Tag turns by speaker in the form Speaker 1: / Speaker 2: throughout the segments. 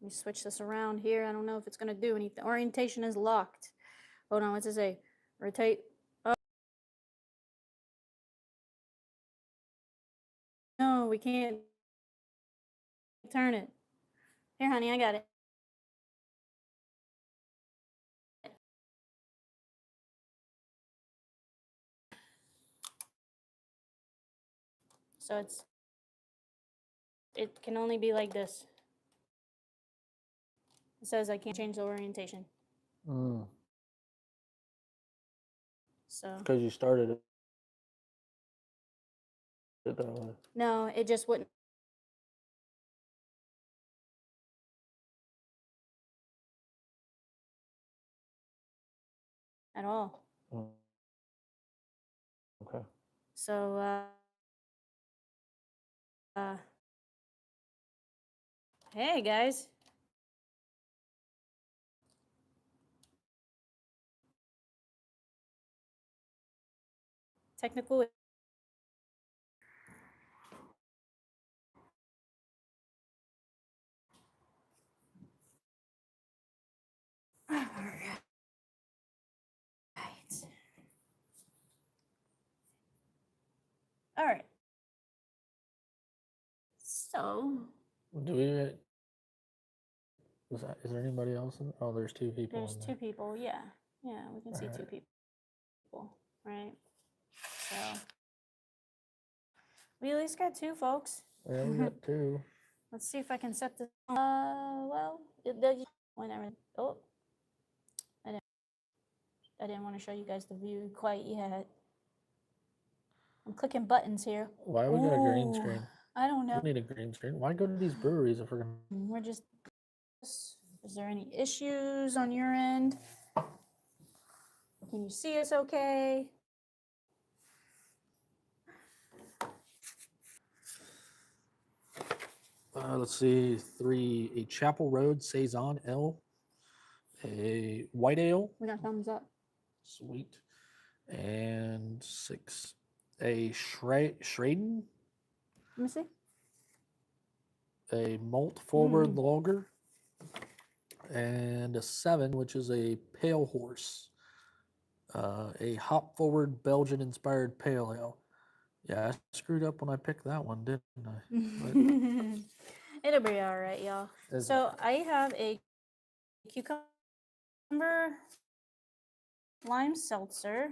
Speaker 1: Let me switch this around here. I don't know if it's going to do anything. Orientation is locked. Hold on, what's it say? Rotate. Oh, no, we can't turn it. Here, honey, I got it. So it can only be like this. It says I can't change the orientation.
Speaker 2: Mm.
Speaker 1: So
Speaker 2: Because you started it that way.
Speaker 1: no, it just wouldn't. At all.
Speaker 2: Mm. Okay.
Speaker 1: So hey guys. Technical. Alright. Alright. So
Speaker 2: Do we? Is there anybody else? Oh, there's two people.
Speaker 1: there's two people, yeah. Yeah, we can see two people. Right. So we at least got two folks.
Speaker 2: Yeah, we got two.
Speaker 1: Let's see if I can set this. Well, whenever. Oh, I didn't want to show you guys the view quite yet. I'm clicking buttons here.
Speaker 2: Why we got a green screen?
Speaker 1: I don't know.
Speaker 2: We need a green screen. Why go to these breweries if we're gonna?
Speaker 1: We're just. Is there any issues on your end? Can you see us okay?
Speaker 2: Let's see. 3, a Chapel Road Saison L, a white ale.
Speaker 1: We got thumbs up.
Speaker 2: Sweet. And 6, a Schraden,
Speaker 1: Let me see.
Speaker 2: a malt forward lager, and a 7, which is a pale horse, a hop forward Belgian inspired pale ale. Yeah, I screwed up when I picked that one, didn't I?
Speaker 1: It'll be all right, y'all. So I have a cucumber lime seltzer,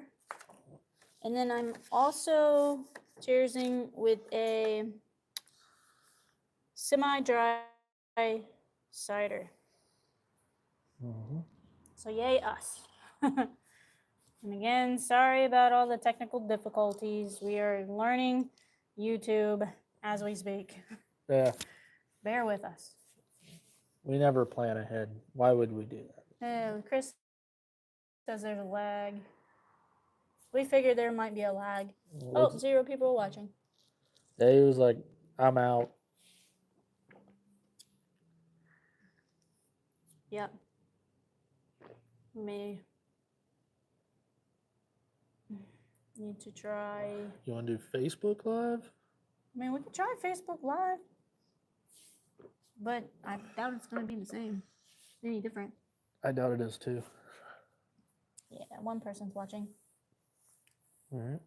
Speaker 1: and then I'm also cheersing with a semi-dry cider.
Speaker 2: Mm-hmm.
Speaker 1: So yay us. And again, sorry about all the technical difficulties. We are learning YouTube as we speak.
Speaker 2: Yeah.
Speaker 1: Bear with us.
Speaker 2: We never plan ahead. Why would we do that?
Speaker 1: Chris says there's a lag. We figured there might be a lag. Oh, 0 people watching.
Speaker 2: Yeah, he was like, I'm out.
Speaker 1: Yep. Me. Need to try.
Speaker 2: You want to do Facebook Live?
Speaker 1: I mean, we could try Facebook Live. But I doubt it's going to be the same. Any different.
Speaker 2: I doubt it is too.
Speaker 1: Yeah, one person's watching.
Speaker 2: All right.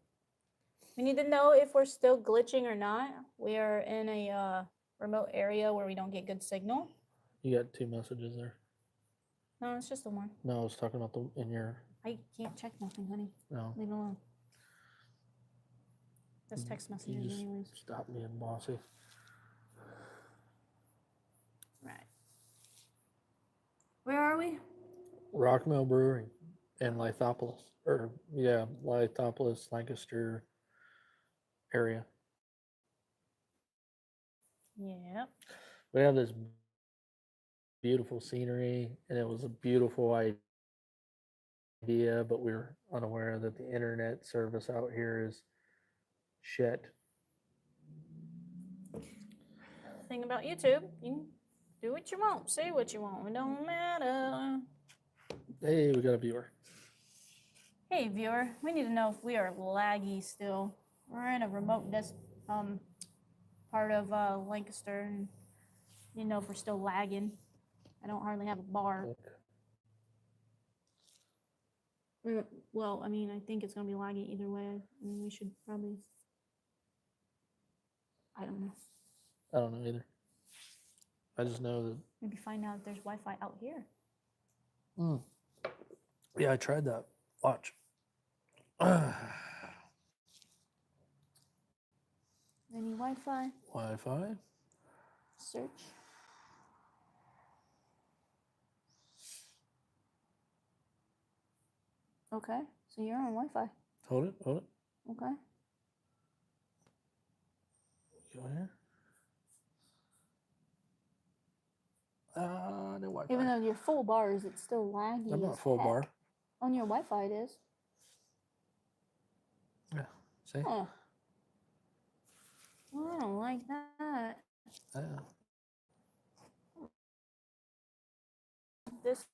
Speaker 1: We need to know if we're still glitching or not. We are in a remote area where we don't get good signal.
Speaker 2: You got 2 messages there.
Speaker 1: No, it's just the one.
Speaker 2: No, I was talking about in your.
Speaker 1: I can't check nothing, honey.
Speaker 2: No.
Speaker 1: Leave it alone. Just text messages anyways.
Speaker 2: Stop being bossy.
Speaker 1: Right. Where are we?
Speaker 2: Rockmill Brewery in Lithopolis. Lithopolis, Lancaster area.
Speaker 1: Yep.
Speaker 2: We have this beautiful scenery, and it was a beautiful idea, but we were unaware that the internet service out here is shit.
Speaker 1: Thing about YouTube, you can do what you want, say what you want. It don't matter.
Speaker 2: Hey, we got a viewer.
Speaker 1: Hey, viewer. We need to know if we are laggy still. We're in a remote part of Lancaster, and you know if we're still lagging. I don't hardly have a bar. Well, I mean, I think it's gonna be laggy either way. I mean, we should probably. I don't know.
Speaker 2: I don't know either. I just know that.
Speaker 1: Maybe find out if there's Wi-Fi out here.
Speaker 2: Yeah, I tried that. Watch.
Speaker 1: Any Wi-Fi?
Speaker 2: Wi-Fi.
Speaker 1: Search. Okay, so you're on Wi-Fi.
Speaker 2: Hold it. Hold it.
Speaker 1: Okay.
Speaker 2: Go here. No Wi-Fi.
Speaker 1: Even though you're full bars, it's still laggy.
Speaker 2: I'm
Speaker 1: as
Speaker 2: not full
Speaker 1: heck.
Speaker 2: bar.
Speaker 1: On your Wi-Fi, it is.
Speaker 2: Yeah. See?
Speaker 1: Huh. Well, I don't like that.
Speaker 2: Yeah.
Speaker 1: This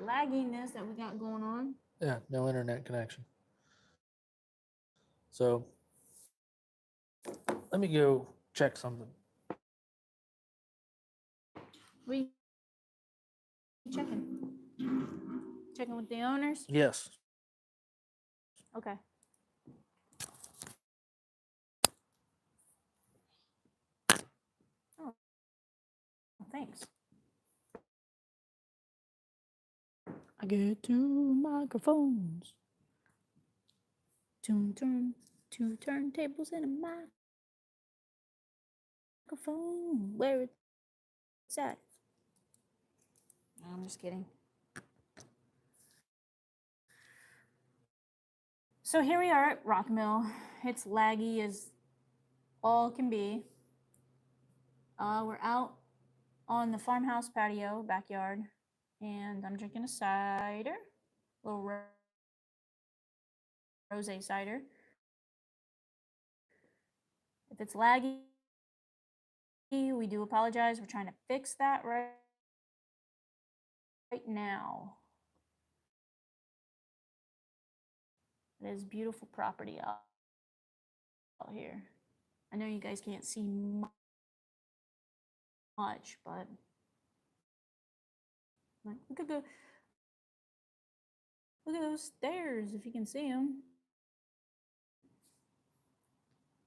Speaker 1: lagginess that we got going on.
Speaker 2: Yeah. No internet connection. So let me go check something.
Speaker 1: We checking. Checking with the owners.
Speaker 2: Yes.
Speaker 1: Okay. Oh, thanks. I get two microphones. Two turntables and a microphone. Where it's at? I'm just kidding. So here we are at Rockmill. It's laggy as all can be. We're out on the farmhouse patio, backyard, and I'm drinking a cider, a little rosé cider. If it's laggy, we do apologize. We're trying to fix that right now. It is beautiful property out here. I know you guys can't see much, but like, look at those stairs if you can see them.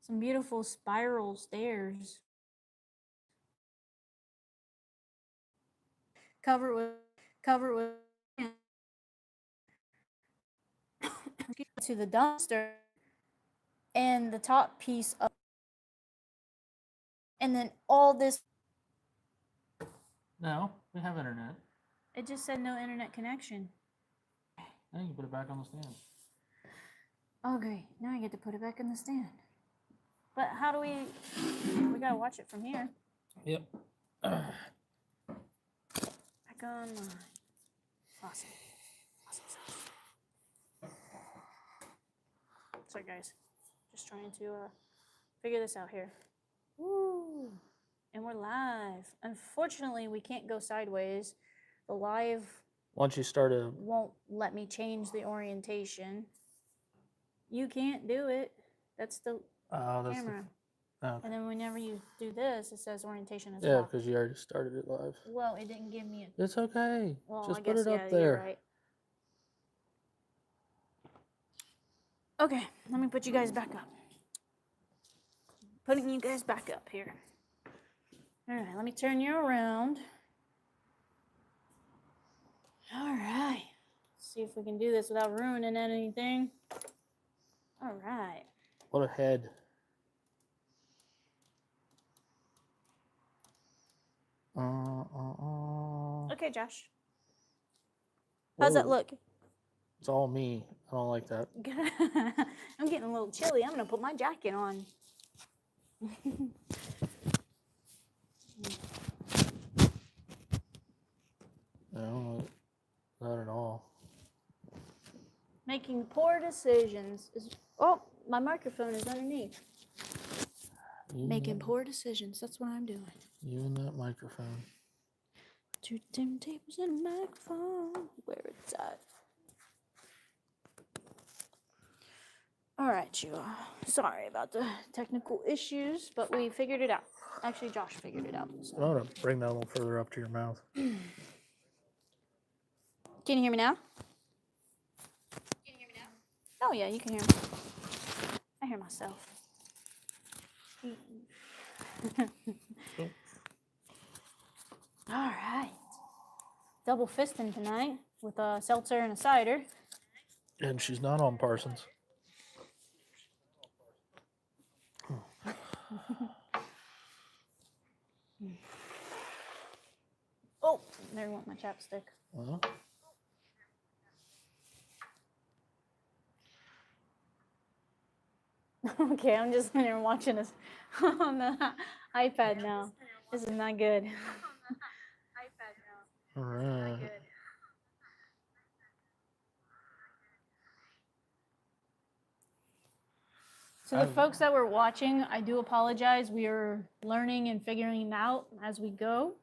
Speaker 1: Some beautiful spiral stairs. Cover it with to the dumpster and the top piece of, and then all this.
Speaker 2: No, we have internet.
Speaker 1: It just said no internet connection.
Speaker 2: Now you can put it back on the stand.
Speaker 1: Oh great, now I get to put it back in the stand. But how do we gotta watch it from here.
Speaker 2: Yep.
Speaker 1: Back on. Awesome. Sorry guys, just trying to figure this out here. Woo! And we're live. Unfortunately, we can't go sideways. The live
Speaker 2: Once you start a
Speaker 1: won't let me change the orientation. You can't do it. That's the
Speaker 2: that's
Speaker 1: camera.
Speaker 2: okay.
Speaker 1: And then whenever you do this, it says orientation as
Speaker 2: Yeah,
Speaker 1: well.
Speaker 2: because you already started it live.
Speaker 1: Well, it didn't give me a.
Speaker 2: It's okay.
Speaker 1: Well,
Speaker 2: Just
Speaker 1: I
Speaker 2: put
Speaker 1: guess
Speaker 2: it
Speaker 1: yeah,
Speaker 2: up
Speaker 1: you're
Speaker 2: there.
Speaker 1: right. Okay, let me put you guys back up. Putting you guys back up here. All right, let me turn you around. All right. See if we can do this without ruining anything. All right.
Speaker 2: What a head.
Speaker 1: Okay, Josh. How's that
Speaker 2: Whoa.
Speaker 1: look?
Speaker 2: It's all me. I don't like that.
Speaker 1: I'm getting a little chilly. I'm gonna put my jacket on.
Speaker 2: No, not at all.
Speaker 1: Making poor decisions is. Oh, my microphone is underneath. Making poor decisions. That's what I'm doing.
Speaker 2: You and that microphone.
Speaker 1: Two turntables and a microphone. Where it's at. All right, you. Sorry about the technical issues, but we figured it out. Actually, Josh figured it out. So.
Speaker 2: I'm gonna bring that a little further up to your mouth.
Speaker 1: Can you hear me now? Oh yeah, you can hear me. I hear myself. All right. Double fisting tonight with a seltzer and a cider.
Speaker 2: And she's not on Parsons.
Speaker 1: Oh, there went my chapstick.
Speaker 2: Well,
Speaker 1: Okay, I'm just sitting here watching this on the iPad now. This is not good.
Speaker 2: all right.
Speaker 1: So the folks that were watching, I do apologize. We are learning and figuring it out as we go.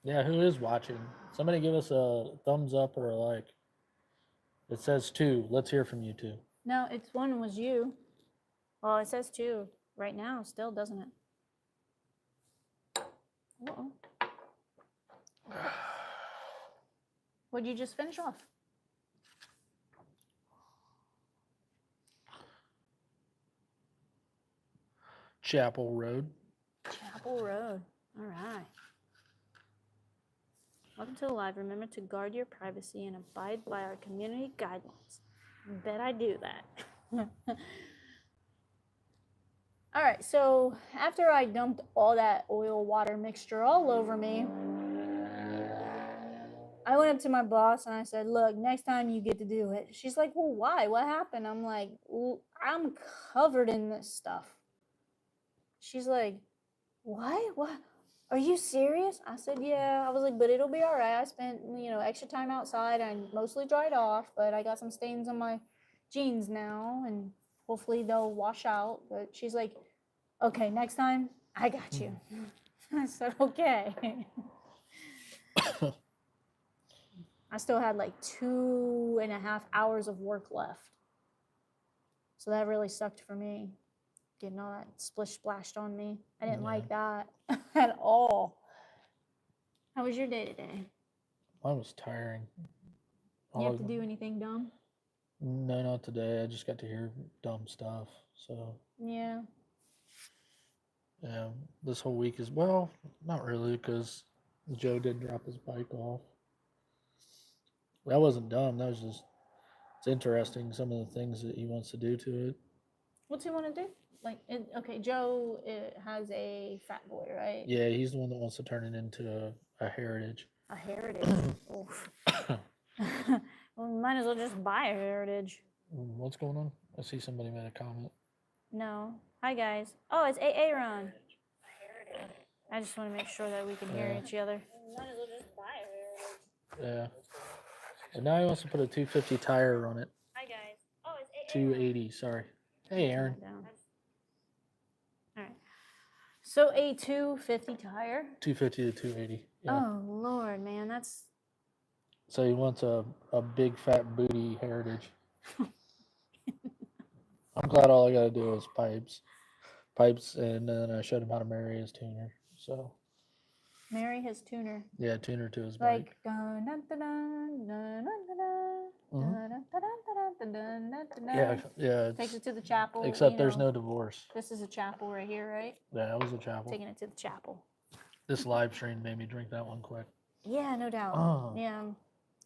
Speaker 2: Yeah, who is watching? Somebody give us a thumbs up or a like. It says 2. Let's hear from you 2.
Speaker 1: No, it's one was you. Well, it says 2 right now still, doesn't it? Uh-oh. What'd you just finish off?
Speaker 2: Chapel Road.
Speaker 1: Chapel Road. All right. Welcome to the live. Remember to guard your privacy and abide by our community guidelines. Bet I do that. All right, so after I dumped all that oil water mixture all over me, I went up to my boss and I said, look, next time you get to do it. She's like, well, why? What happened? I'm like, well, I'm covered in this stuff. She's like, what? What? Are you serious? I said, yeah. I was like, but it'll be all right. I spent, extra time outside. I mostly dried off, but I got some stains on my jeans now, and hopefully they'll wash out. But she's like, okay, next time, I got you. I said, okay. I still had like 2.5 hours of work left. So that really sucked for me. Getting all that splish splashed on me. I didn't like that at all. How was your day today?
Speaker 2: Mine was tiring.
Speaker 1: You have to do anything dumb?
Speaker 2: No, not today. I just got to hear dumb stuff. So
Speaker 1: Yeah.
Speaker 2: yeah, this whole week is, well, not really, because Joe did drop his bike off. That wasn't dumb. That was just, it's interesting, some of the things that he wants to do to it.
Speaker 1: What's he want to do? Like, okay, Joe has a fat boy, right?
Speaker 2: Yeah, he's the one that wants to turn it into a heritage.
Speaker 1: A heritage. Oof. Well, might as well just buy a heritage.
Speaker 2: What's going on? I see somebody made a comment.
Speaker 1: No. Hi, guys. Oh, it's AA Ron. I just want to make sure that we can hear each other. Might as well just buy a heritage.
Speaker 2: Yeah. And now he wants to put a 250 tire on it.
Speaker 1: Hi, guys. Oh, it's AA
Speaker 2: 280, sorry. Hey, Aaron.
Speaker 1: All right. So a 250 tire?
Speaker 2: 250 to 280. Yeah.
Speaker 1: Oh, Lord, man. That's...
Speaker 2: So he wants a big fat booty heritage. I'm glad all I got to do is pipes, and then I showed him how to marry his tuner. So
Speaker 1: marry his tuner.
Speaker 2: yeah, tuner to his
Speaker 1: like,
Speaker 2: bike. Yeah.
Speaker 1: Takes it to the chapel.
Speaker 2: Except there's no divorce.
Speaker 1: This is a chapel right here, right?
Speaker 2: Yeah, it was a chapel.
Speaker 1: Taking it to the chapel.
Speaker 2: This live stream made me drink that one quick.
Speaker 1: Yeah, no doubt.
Speaker 2: Oh.
Speaker 1: Yeah,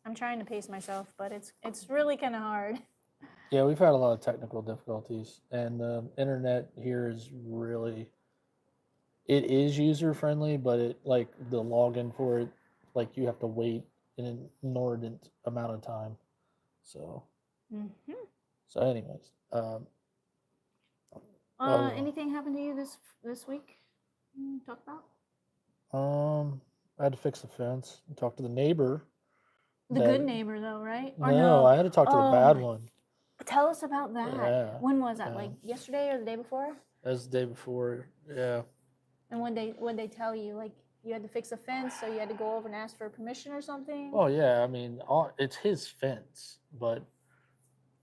Speaker 1: I'm trying to pace myself, but it's really kind of hard.
Speaker 2: Yeah, we've had a lot of technical difficulties, and the internet here is really, it is user friendly, but it, like, the login for it, like, you have to wait an inordinate amount of time. So so anyways,
Speaker 1: anything happened to you this week? Talk about?
Speaker 2: I had to fix the fence and talk to the neighbor.
Speaker 1: The good neighbor, though, right? Or
Speaker 2: No, I had to talk to the bad one.
Speaker 1: Tell us about that.
Speaker 2: Yeah,
Speaker 1: when was that? Like yesterday or the day before?
Speaker 2: That was the day before. Yeah.
Speaker 1: And when they tell you, like, you had to fix a fence, so you had to go over and ask for permission or something?
Speaker 2: Oh yeah, I mean, it's his fence, but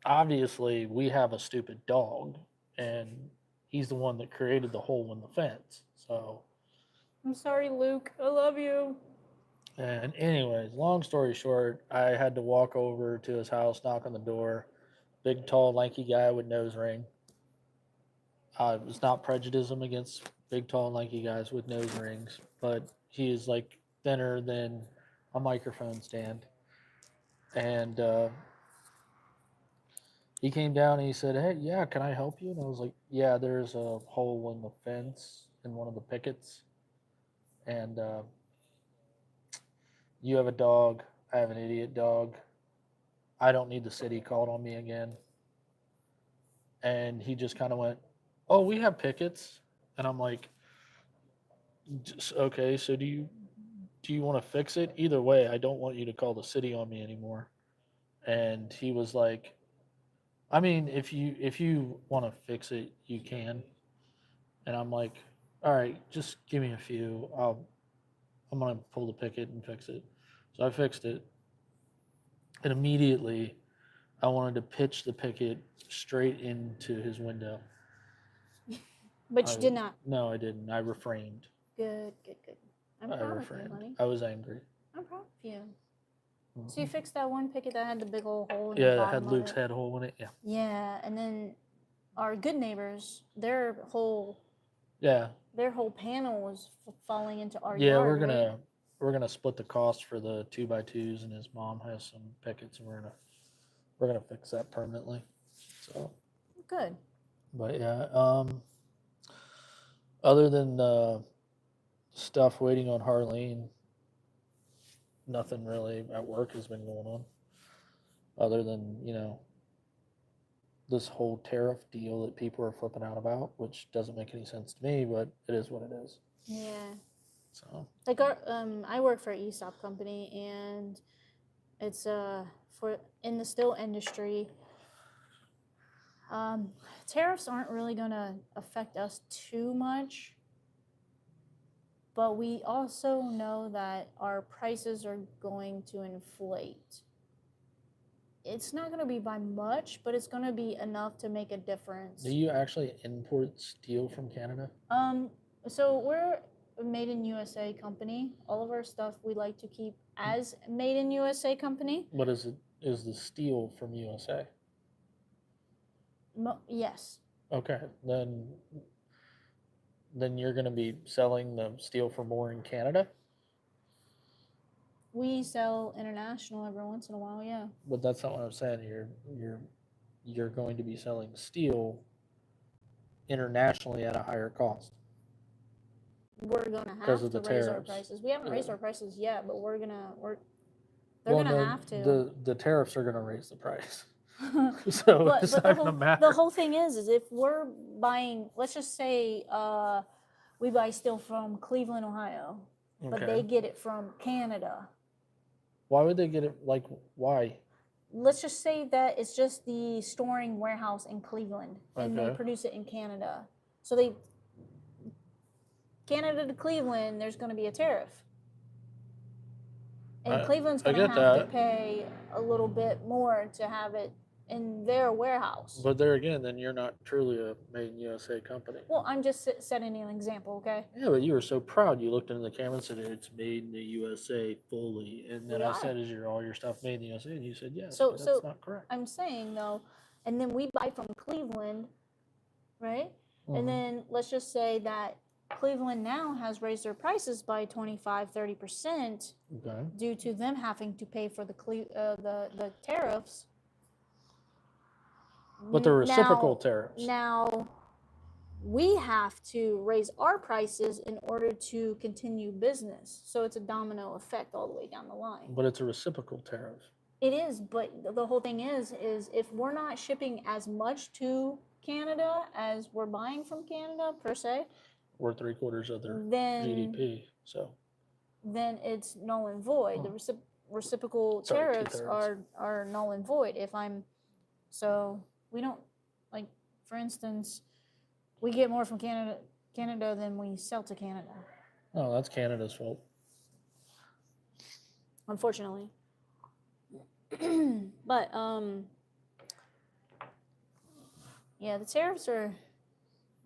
Speaker 2: obviously we have a stupid dog, and he's the one that created the hole in the fence. So,
Speaker 1: I'm sorry, Luke. I love you.
Speaker 2: and anyways, long story short, I had to walk over to his house, knock on the door. Big, tall, lanky guy with nose ring. It's not prejudice against big, tall, lanky guys with nose rings, but he is like thinner than a microphone stand. And he came down and he said, "Hey, yeah, can I help you?" And I was like, "Yeah, there's a hole in the fence in one of the pickets, and you have a dog. I have an idiot dog. I don't need the city called on me again." And he just kind of went, "Oh, we have pickets," and I'm like, "Okay, so do you want to fix it? Either way, I don't want you to call the city on me anymore." And he was like, "I mean, if you want to fix it, you can." And I'm like, "All right, just give me a few. I'm gonna pull the picket and fix it." So I fixed it, and immediately I wanted to pitch the picket straight into his window.
Speaker 1: But you did not.
Speaker 2: No, I didn't. I refrained.
Speaker 1: Good, good, good. I'm
Speaker 2: I
Speaker 1: proud of you,
Speaker 2: refrained.
Speaker 1: honey.
Speaker 2: I was angry.
Speaker 1: I'm proud of you. So you fixed that one picket that had the big old hole in the
Speaker 2: Yeah, it
Speaker 1: bottom
Speaker 2: had
Speaker 1: of
Speaker 2: Luke's
Speaker 1: it.
Speaker 2: head hole in it. Yeah.
Speaker 1: Yeah, and then our good neighbors, their whole
Speaker 2: Yeah.
Speaker 1: panel was falling into our
Speaker 2: Yeah,
Speaker 1: yard.
Speaker 2: we're gonna split the cost for the 2x2s, and his mom has some pickets, and we're gonna fix that permanently. So,
Speaker 1: Good.
Speaker 2: but yeah, other than stuff waiting on Harleen, nothing really at work has been going on, other than this whole tariff deal that people are flipping out about, which doesn't make any sense to me, but it is what it is.
Speaker 1: Yeah.
Speaker 2: So
Speaker 1: Like I work for an ESOP company, and it's for in the steel industry. Tariffs aren't really gonna affect us too much, but we also know that our prices are going to inflate. It's not going to be by much, but it's going to be enough to make a difference.
Speaker 2: do you actually import steel from Canada?
Speaker 1: So we're a made in USA company. All of our stuff we like to keep as made in USA company.
Speaker 2: What is it? Is the steel from USA?
Speaker 1: Yes.
Speaker 2: Okay, then you're going to be selling the steel for more in Canada?
Speaker 1: We sell international every once in a while, yeah.
Speaker 2: But that's not what I'm saying. You're going to be selling steel internationally at a higher cost.
Speaker 1: We're gonna
Speaker 2: Because
Speaker 1: have
Speaker 2: of the
Speaker 1: to raise our
Speaker 2: tariffs.
Speaker 1: prices. We haven't raised our prices yet, but they're
Speaker 2: Well,
Speaker 1: gonna
Speaker 2: no,
Speaker 1: have to.
Speaker 2: the tariffs are going to raise the price. So it's not going to matter.
Speaker 1: The whole thing is if we're buying, let's just say we buy steel from Cleveland, Ohio, but they get it from Canada.
Speaker 2: Why would they get it? Like, why?
Speaker 1: Let's just say that it's just the storing warehouse in Cleveland, and they
Speaker 2: Okay.
Speaker 1: produce it in Canada. So Canada to Cleveland, there's going to be a tariff. And Cleveland's going to have to pay a little bit more to have it in their warehouse.
Speaker 2: But there again, then you're not truly a made in USA company.
Speaker 1: Well, I'm just setting an example, okay?
Speaker 2: Yeah, but you were so proud. You looked into the camera and said it's made in the USA fully, and then I said, "Is all your stuff made in the USA?" And you said, "Yes."
Speaker 1: So
Speaker 2: that's not correct.
Speaker 1: I'm saying though, and then we buy from Cleveland, right? And then let's just say that Cleveland now has raised their prices by 25-30% due to them having to pay for the tariffs.
Speaker 2: But the reciprocal tariffs.
Speaker 1: Now, we have to raise our prices in order to continue business. So it's a domino effect all the way down the line.
Speaker 2: But it's a reciprocal tariff.
Speaker 1: It is, but the whole thing is if we're not shipping as much to Canada as we're buying from Canada per se,
Speaker 2: we're 3/4 of their
Speaker 1: then
Speaker 2: GDP. So
Speaker 1: then it's null and void. The reciprocal tariffs are null and void. So we don't, like, for instance, we get more from Canada than we sell to Canada.
Speaker 2: Oh, that's Canada's fault.
Speaker 1: Unfortunately. But Yeah, the tariffs are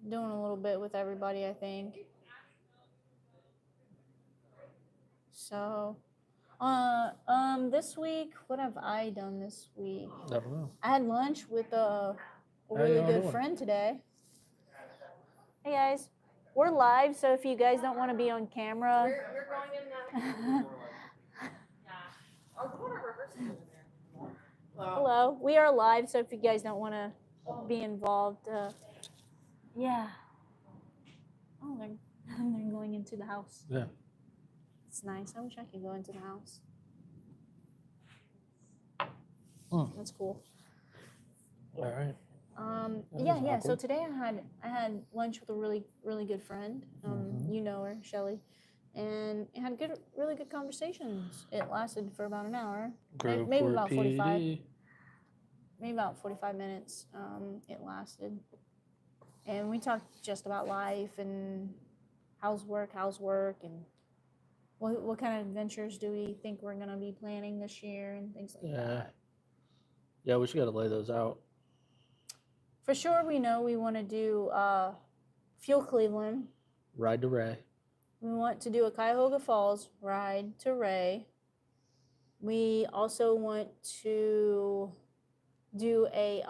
Speaker 1: doing a little bit with everybody, I think. So, this week, what have I done this week?
Speaker 2: I don't know.
Speaker 1: I had lunch with a
Speaker 2: How
Speaker 1: really
Speaker 2: y'all
Speaker 1: good
Speaker 2: doing?
Speaker 1: friend today. Hey guys, we're live, so if you guys don't want to be on camera,
Speaker 3: We're going in that. Oh, the one rehearsing is in there.
Speaker 1: hello, we are live, so if you guys don't want to be involved, yeah. Oh, they're going into the house.
Speaker 2: Yeah.
Speaker 1: It's nice. I wish I could go into the house. That's cool.
Speaker 2: All right. That
Speaker 1: Yeah,
Speaker 2: was
Speaker 1: yeah. So
Speaker 2: awkward.
Speaker 1: today I had lunch with a really good friend. You know her, Shelly, and it had really good conversations. It lasted for about an hour,
Speaker 2: Grove
Speaker 1: maybe
Speaker 2: Court
Speaker 1: about 45,
Speaker 2: PD.
Speaker 1: maybe about 45 minutes. It lasted, and we talked just about life and how's work, and what kind of adventures do we think we're gonna be planning this year and things like
Speaker 2: Yeah.
Speaker 1: that.
Speaker 2: Yeah, we should got to lay those out.
Speaker 1: For sure, we know we want to do Fuel Cleveland.
Speaker 2: Ride to Ray.
Speaker 1: We want to do a Cuyahoga Falls ride to Ray. We also want to do a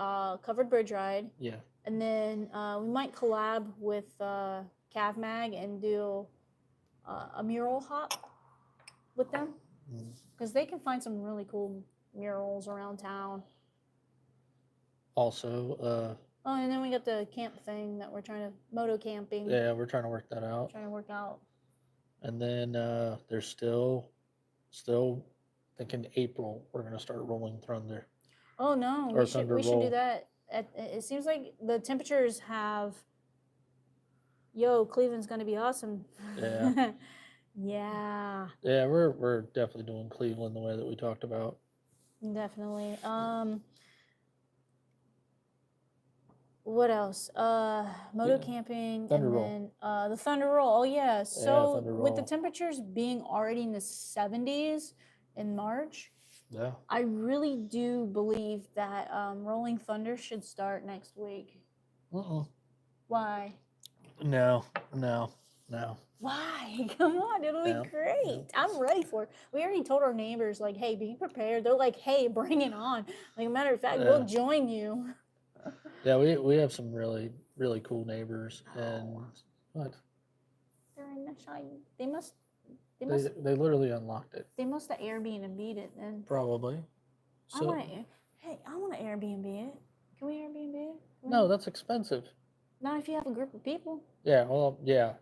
Speaker 1: covered bridge ride.
Speaker 2: Yeah.
Speaker 1: And then we might collab with CavMag and do a mural hop with them. Because they can find some really cool murals around town.
Speaker 2: Also,
Speaker 1: Oh, and then we got the camp thing that we're trying to, moto camping.
Speaker 2: yeah, we're trying to work that out.
Speaker 1: Trying to work out.
Speaker 2: And then there's still thinking April we're gonna start rolling Thunder.
Speaker 1: Oh no,
Speaker 2: Or
Speaker 1: we should
Speaker 2: Thunder
Speaker 1: do
Speaker 2: Roll.
Speaker 1: that. It seems like the temperatures have. Yo, Cleveland's gonna be awesome.
Speaker 2: Yeah.
Speaker 1: Yeah,
Speaker 2: Yeah, we're definitely doing Cleveland the way that we talked about.
Speaker 1: definitely. What else? Moto
Speaker 2: Yeah.
Speaker 1: camping
Speaker 2: Thunder
Speaker 1: and
Speaker 2: Roll.
Speaker 1: then the Thunder Roll. Oh yeah. So
Speaker 2: Thunder
Speaker 1: with the
Speaker 2: Roll.
Speaker 1: temperatures being already in the 70s in March,
Speaker 2: Yeah.
Speaker 1: I really do believe that Rolling Thunder should start next week. Why?
Speaker 2: No.
Speaker 1: Why? Come on, it'll
Speaker 2: Yeah,
Speaker 1: be great.
Speaker 2: yeah.
Speaker 1: I'm ready for it. We already told our neighbors, like, hey, be prepared. They're like, hey, bring it on. Like, a matter of fact, we'll
Speaker 2: Yeah.
Speaker 1: join you.
Speaker 2: Yeah, we have some really cool neighbors, and what
Speaker 1: They're in the shine. They must
Speaker 2: they literally unlocked it.
Speaker 1: have Airbnb it then.
Speaker 2: Probably.
Speaker 1: I
Speaker 2: So
Speaker 1: want to Airbnb it. Can we Airbnb it?
Speaker 2: no, that's expensive.
Speaker 1: Not if you have a group of people.
Speaker 2: Yeah, well, yeah.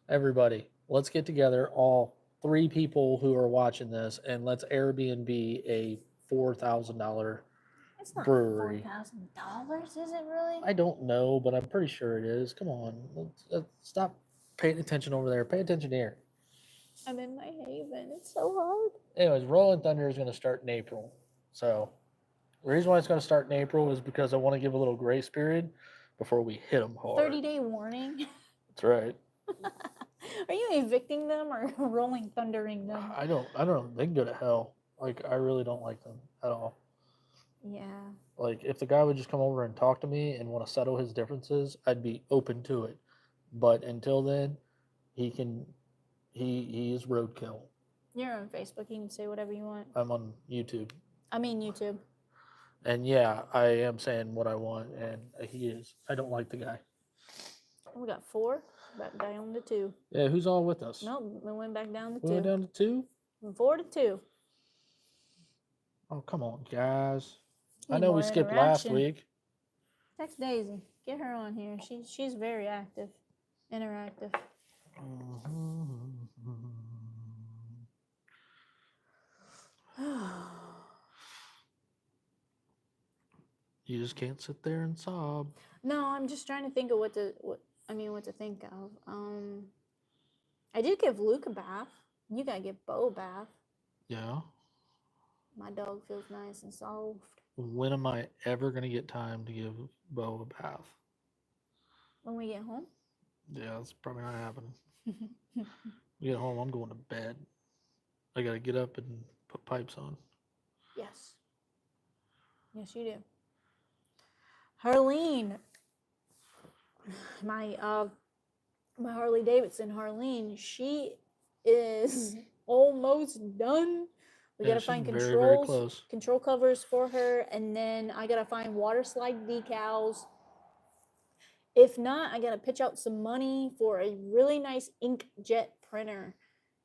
Speaker 2: Everybody, let's get together, all 3 people who are watching this, and let's Airbnb a $4,000.
Speaker 1: It's not
Speaker 2: Brewery.
Speaker 1: $4,000, is it really?
Speaker 2: I don't know, but I'm pretty sure it is. Come on, let's stop paying attention over there. Pay attention here.
Speaker 1: I'm in my haven. It's so hard.
Speaker 2: Anyways, Rolling Thunder is going to start in April. So the reason why it's going to start in April is because I want to give a little grace period before we hit them hard.
Speaker 1: 30-day warning.
Speaker 2: That's right.
Speaker 1: Are you evicting them or Rolling Thundering them?
Speaker 2: I don't know. They can go to hell. Like, I really don't like them at all.
Speaker 1: Yeah.
Speaker 2: Like, if the guy would just come over and talk to me and want to settle his differences, I'd be open to it. But until then, he is roadkill.
Speaker 1: You're on Facebook. You can say whatever you want.
Speaker 2: I'm on YouTube.
Speaker 1: I mean YouTube.
Speaker 2: And yeah, I am saying what I want, and he is. I don't like the guy.
Speaker 1: We got 4. Back down to 2.
Speaker 2: Yeah, who's all with us?
Speaker 1: Nope, we went back down to
Speaker 2: We
Speaker 1: 2.
Speaker 2: went down to 2?
Speaker 1: From 4 to 2.
Speaker 2: Oh, come on, guys. I
Speaker 1: Need
Speaker 2: know we
Speaker 1: more
Speaker 2: skipped last
Speaker 1: interaction.
Speaker 2: week.
Speaker 1: Text Daisy. Get her on here. She's very active. Interactive.
Speaker 2: You just can't sit there and sob.
Speaker 1: No, I'm just trying to think of what to think of. I did give Luke a bath. You gotta give Bo a bath.
Speaker 2: Yeah.
Speaker 1: My dog feels nice and soft.
Speaker 2: When am I ever going to get time to give Bo a bath?
Speaker 1: When we get home.
Speaker 2: Yeah, that's probably not happening. We get home, I'm going to bed. I got to get up and put pipes on.
Speaker 1: Yes. Yes, you do. Harleen, my Harley Davidson, Harleen, she is almost done. We
Speaker 2: Yeah,
Speaker 1: gotta
Speaker 2: she's
Speaker 1: find
Speaker 2: very, very
Speaker 1: controls,
Speaker 2: close.
Speaker 1: control covers for her, and then I gotta find water slide decals. If not, I gotta pitch out some money for a really nice inkjet printer.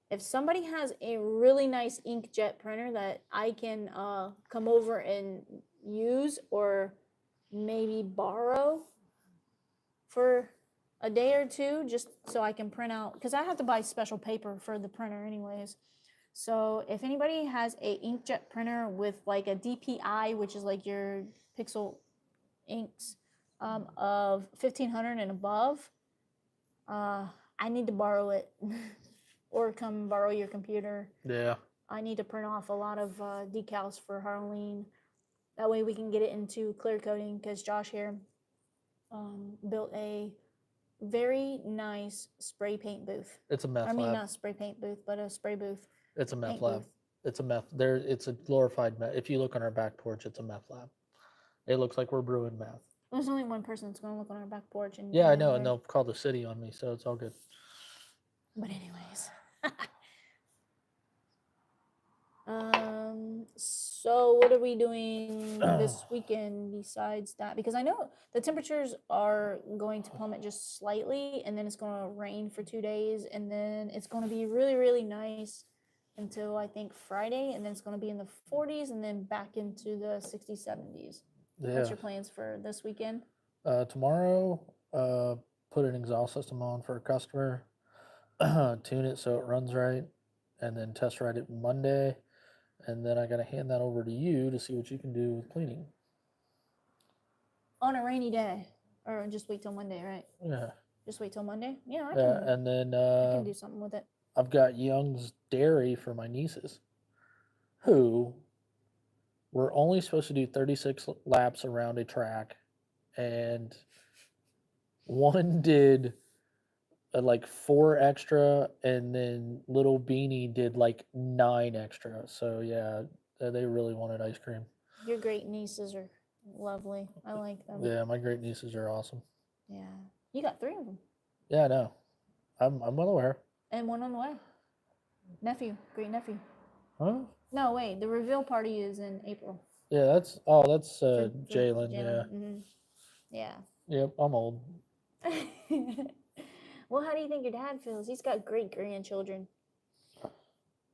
Speaker 1: If somebody has a really nice inkjet printer that I can come over and use or maybe borrow for a day or two just so I can print out, because I have to buy special paper for the printer anyways. So if anybody has a inkjet printer with like a DPI, which is like your pixel inks, of 1500 and above, I need to borrow it or come borrow your computer.
Speaker 2: Yeah.
Speaker 1: I need to print off a lot of decals for Harleen. That way we can get it into clear coating, because Josh here built a very nice spray paint booth.
Speaker 2: It's a meth
Speaker 1: I mean,
Speaker 2: lab.
Speaker 1: not spray paint booth, but a spray booth.
Speaker 2: It's a meth
Speaker 1: paint
Speaker 2: lab.
Speaker 1: booth.
Speaker 2: It's a meth. There. It's a glorified meth. If you look on our back porch, it's a meth lab. It looks like we're brewing meth.
Speaker 1: There's only one person that's going to look on our back porch. And
Speaker 2: Yeah, I know,
Speaker 1: we're-
Speaker 2: and they'll call the city on me, so it's all good.
Speaker 1: But anyways. So what are we doing this weekend besides that? Because I know the temperatures are going to plummet just slightly, and then it's going to rain for 2 days, and then it's going to be really, really nice until I think Friday, and then it's going to be in the 40s, and then back into the 60s, 70s.
Speaker 2: Yeah.
Speaker 1: What's your plans for this weekend?
Speaker 2: Tomorrow, put an exhaust system on for a customer, tune it so it runs right, and then test ride it Monday. And then I got to hand that over to you to see what you can do with cleaning.
Speaker 1: On a rainy day, or just wait till Monday, right?
Speaker 2: Yeah.
Speaker 1: Just wait till Monday. Yeah, I
Speaker 2: Yeah,
Speaker 1: can.
Speaker 2: and then
Speaker 1: I can do something with it.
Speaker 2: I've got Young's Dairy for my nieces, who were only supposed to do 36 laps around a track, and one did like 4 extra, and then little Beanie did like 9 extra. So yeah, they really wanted ice cream.
Speaker 1: Your great nieces are lovely. I like them.
Speaker 2: Yeah, my great nieces are awesome.
Speaker 1: Yeah. You got 3 of them.
Speaker 2: Yeah, I know. I'm well aware.
Speaker 1: And one on the way. Nephew. Great nephew.
Speaker 2: Huh?
Speaker 1: No, wait. The reveal party is in April.
Speaker 2: Yeah, that's
Speaker 1: For
Speaker 2: Jalen. Yeah.
Speaker 1: Mhm. Yeah.
Speaker 2: Yep, I'm old.
Speaker 1: Well, how do you think your dad feels? He's got great grandchildren.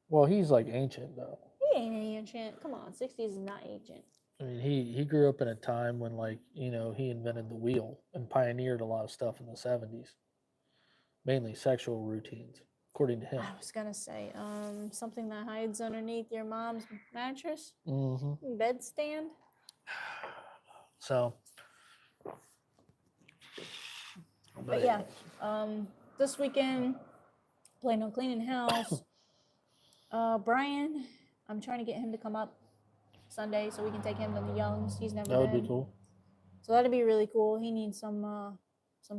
Speaker 2: Well, he's like ancient though.
Speaker 1: He ain't ancient. Come on, 60s is not ancient.
Speaker 2: I mean, he grew up in a time when, like, you know, he invented the wheel and pioneered a lot of stuff in the 70s, mainly sexual routines, according to him.
Speaker 1: I was gonna say, something that hides underneath your mom's mattress,
Speaker 2: Mm-hmm.
Speaker 1: bed stand.
Speaker 2: So,
Speaker 1: But yeah, this weekend, planning on cleaning house. Brian, I'm trying to get him to come up Sunday so we can take him to the Youngs. He's never
Speaker 2: that would
Speaker 1: been.
Speaker 2: be cool.
Speaker 1: So that'd be really cool. He needs some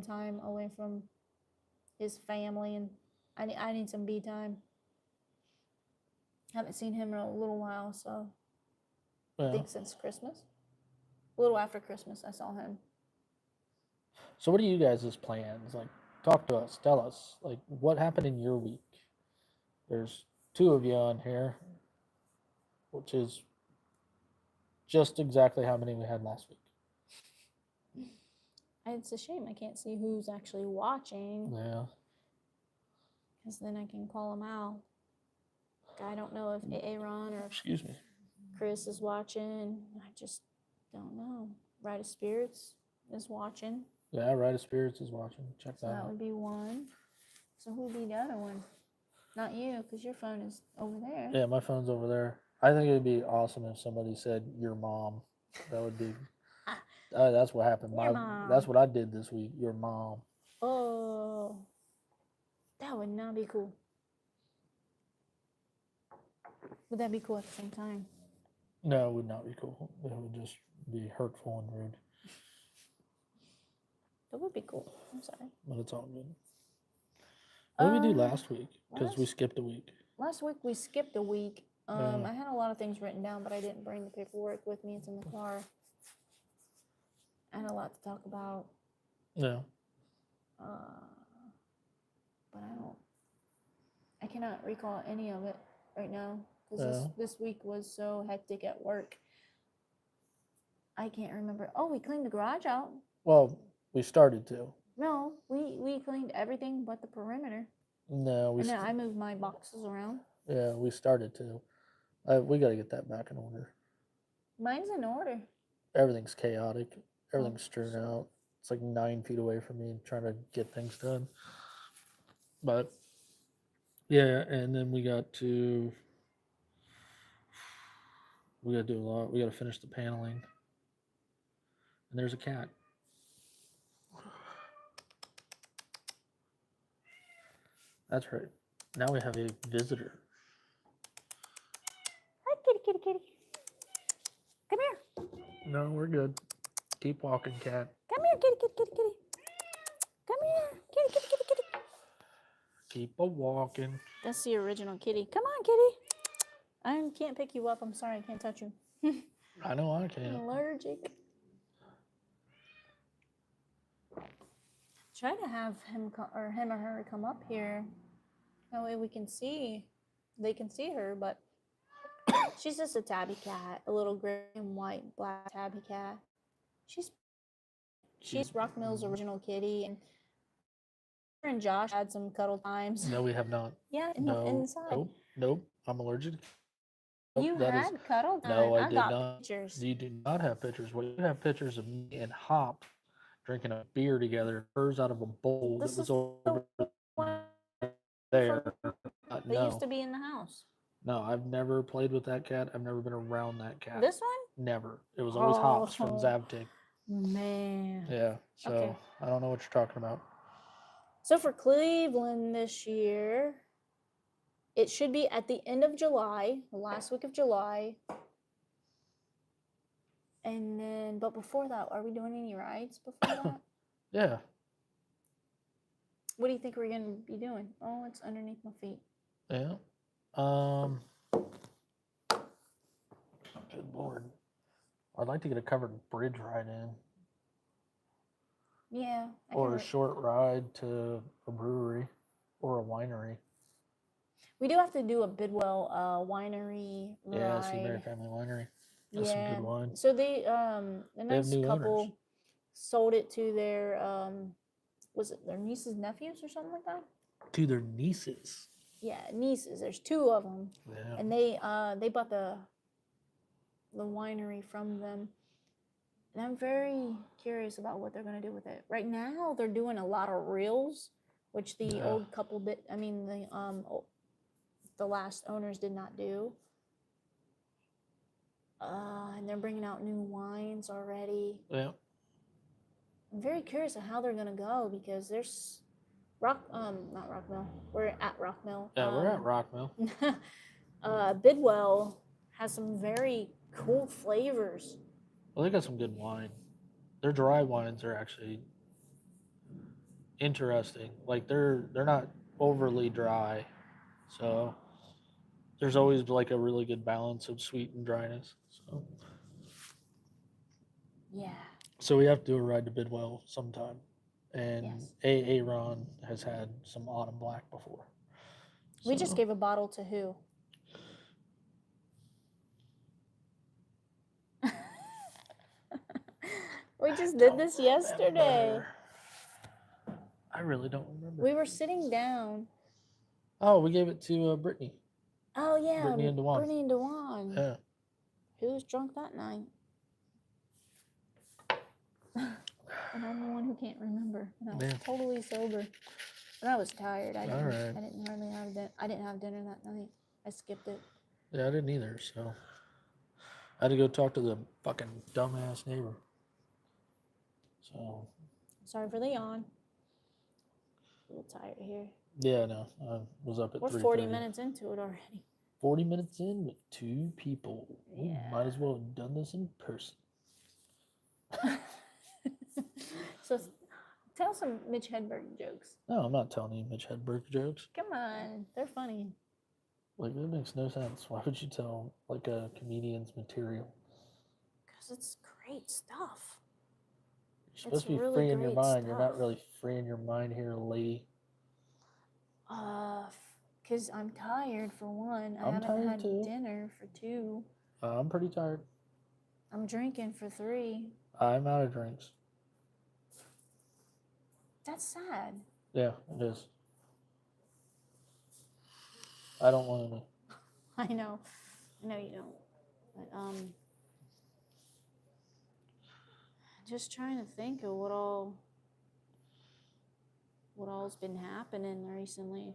Speaker 1: time away from his family, and I need some B time. Haven't seen him in a little while, so I
Speaker 2: Yeah.
Speaker 1: think since Christmas. A little after Christmas, I saw him.
Speaker 2: So, what are you guys' plans? Like, talk to us. Tell us, like, what happened in your week? There's 2 of you on here, which is just exactly how many we had last week.
Speaker 1: It's a shame I can't see who's actually watching,
Speaker 2: Yeah.
Speaker 1: because then I can call them out. I don't know if Aaron or
Speaker 2: Excuse me.
Speaker 1: Chris is watching. I just don't know. Rite of Spirits is watching.
Speaker 2: Yeah, Rite of Spirits is watching. Check
Speaker 1: So
Speaker 2: that
Speaker 1: that
Speaker 2: out.
Speaker 1: would be one. So who would be the other one? Not you, because your phone is over there.
Speaker 2: Yeah, my phone's over there. I think it would be awesome if somebody said your mom. That would be. That's what happened.
Speaker 1: Your mom.
Speaker 2: That's what I did this week. Your mom.
Speaker 1: Oh, that would not be cool. Would that be cool at the same time?
Speaker 2: No, it would not be cool. It would just be hurtful and rude.
Speaker 1: That would be cool. I'm sorry.
Speaker 2: But it's all good. What did we do
Speaker 1: Um,
Speaker 2: last week? Because we
Speaker 1: last-
Speaker 2: skipped a week.
Speaker 1: Last week we skipped a week.
Speaker 2: Yeah.
Speaker 1: I had a lot of things written down, but I didn't bring the paperwork with me. It's in the car. I had a lot to talk about.
Speaker 2: Yeah.
Speaker 1: But I cannot recall any of it right now because
Speaker 2: Yeah.
Speaker 1: this week was so hectic at work. I can't remember. Oh, we cleaned the garage out.
Speaker 2: Well, we started to.
Speaker 1: No, we cleaned everything but the perimeter.
Speaker 2: No, we
Speaker 1: And then I moved my boxes around.
Speaker 2: yeah, we started to. We got to get that back in order.
Speaker 1: Mine's in order.
Speaker 2: Everything's chaotic.
Speaker 1: Oh,
Speaker 2: Everything's strewn out. It's like 9 feet away from me trying to get things done. But yeah, and then we got to do a lot. We got to finish the paneling. And there's a cat. That's right. Now we have a visitor.
Speaker 1: Hi, kitty, kitty, kitty. Come here.
Speaker 2: No, we're good. Keep walking, cat.
Speaker 1: Come here, kitty, kitty, kitty, kitty. Come here, kitty, kitty, kitty, kitty.
Speaker 2: Keep a walking.
Speaker 1: That's the original kitty. Come on, kitty. I can't pick you up. I'm sorry, I can't touch you.
Speaker 2: I know I
Speaker 1: I'm
Speaker 2: can't.
Speaker 1: allergic. Try to have him or her come up here. That way we can see. They can see her, but she's just a tabby cat, a little gray and white, black tabby cat. She's Rock Mill's original kitty, and her and Josh had some cuddle times.
Speaker 2: No, we have not.
Speaker 1: Yeah,
Speaker 2: No.
Speaker 1: inside.
Speaker 2: Nope. I'm allergic. Nope,
Speaker 1: You
Speaker 2: that is-
Speaker 1: had cuddle time.
Speaker 2: No, I did
Speaker 1: got
Speaker 2: not.
Speaker 1: pictures.
Speaker 2: You do not have pictures. Well, you have pictures of me and Hop drinking a beer together, hers out of a bowl
Speaker 1: This
Speaker 2: that was
Speaker 1: is
Speaker 2: over
Speaker 1: the one
Speaker 2: there.
Speaker 1: that
Speaker 2: No,
Speaker 1: used to be in the house.
Speaker 2: no, I've never played with that cat. I've never been around that cat.
Speaker 1: This one?
Speaker 2: Never. It was always Hops from
Speaker 1: Oh.
Speaker 2: Zavtic.
Speaker 1: Man.
Speaker 2: Yeah. So
Speaker 1: Okay.
Speaker 2: I don't know what you're talking about.
Speaker 1: So for Cleveland this year, it should be at the end of July, the last week of July. And then, but before that, are we doing any rides before that?
Speaker 2: Yeah.
Speaker 1: What do you think we're going to be doing? Oh, it's underneath my feet.
Speaker 2: Yeah. Good Lord. I'd like to get a covered bridge ride in,
Speaker 1: Yeah. I
Speaker 2: or
Speaker 1: can
Speaker 2: a short ride to a brewery or a winery.
Speaker 1: we do have to do a Bidwell winery
Speaker 2: Yeah, Seabury
Speaker 1: ride.
Speaker 2: Family Winery. That's some good wine.
Speaker 1: So they the
Speaker 2: They have
Speaker 1: nice
Speaker 2: new
Speaker 1: couple
Speaker 2: owners.
Speaker 1: sold it to their was it their nieces, nephews, or something like that?
Speaker 2: To their nieces.
Speaker 1: Yeah, nieces. There's 2 of them,
Speaker 2: Yeah.
Speaker 1: and they bought the winery from them. And I'm very curious about what they're gonna do with it. Right now, they're doing a lot of reels, which the
Speaker 2: Yeah.
Speaker 1: old couple did. I mean, the last owners did not do. And they're bringing out new wines already.
Speaker 2: Yeah.
Speaker 1: I'm very curious of how they're gonna go because there's not Rockmill. We're at Rockmill.
Speaker 2: Yeah, we're at Rockmill.
Speaker 1: Bidwell has some very cool flavors.
Speaker 2: Well, they got some good wine. Their dry wines are actually interesting. Like they're not overly dry. So there's always like a really good balance of sweet and dryness.
Speaker 1: Yeah.
Speaker 2: So we have to do a ride to Bidwell sometime. And
Speaker 1: Yes.
Speaker 2: Aaron has had some Autumn Black before.
Speaker 1: We just
Speaker 2: So-
Speaker 1: gave a bottle to who? We just did this
Speaker 2: Don't
Speaker 1: yesterday.
Speaker 2: remember. I really don't remember.
Speaker 1: We were sitting down.
Speaker 2: Oh, we gave it to Brittany.
Speaker 1: Oh yeah,
Speaker 2: Brittany and Dewan.
Speaker 1: Brittany and Dewan.
Speaker 2: Yeah.
Speaker 1: Who was drunk that night? And I'm the one who can't remember. And I was
Speaker 2: Yeah.
Speaker 1: totally sober. But I was tired. I didn't.
Speaker 2: Alright.
Speaker 1: I didn't hardly have dinner. I didn't have dinner that night. I skipped it.
Speaker 2: Yeah, I didn't either. So I had to go talk to the fucking dumbass neighbor. So
Speaker 1: Sorry for the yawn. A little tired here.
Speaker 2: yeah, no, I was up at
Speaker 1: We're 40 minutes into it already.
Speaker 2: 40 minutes in with 2 people. We
Speaker 1: Yeah.
Speaker 2: might as well have done this in person.
Speaker 1: So tell some Mitch Hedberg jokes.
Speaker 2: No, I'm not telling you Mitch Hedberg jokes.
Speaker 1: Come on, they're funny.
Speaker 2: Like that makes no sense. Why would you tell like a comedian's material?
Speaker 1: Because it's great stuff.
Speaker 2: You're supposed to be
Speaker 1: really
Speaker 2: freeing your
Speaker 1: great
Speaker 2: mind. You're not
Speaker 1: stuff.
Speaker 2: really freeing your mind here, lady.
Speaker 1: Cause I'm tired for one. I
Speaker 2: I'm
Speaker 1: haven't
Speaker 2: tired
Speaker 1: had
Speaker 2: too.
Speaker 1: dinner for two.
Speaker 2: I'm pretty tired.
Speaker 1: I'm drinking for three.
Speaker 2: I'm out of drinks.
Speaker 1: That's sad.
Speaker 2: Yeah, it is. I don't want any.
Speaker 1: I know. I know you don't. But just trying to think of what all's been happening recently.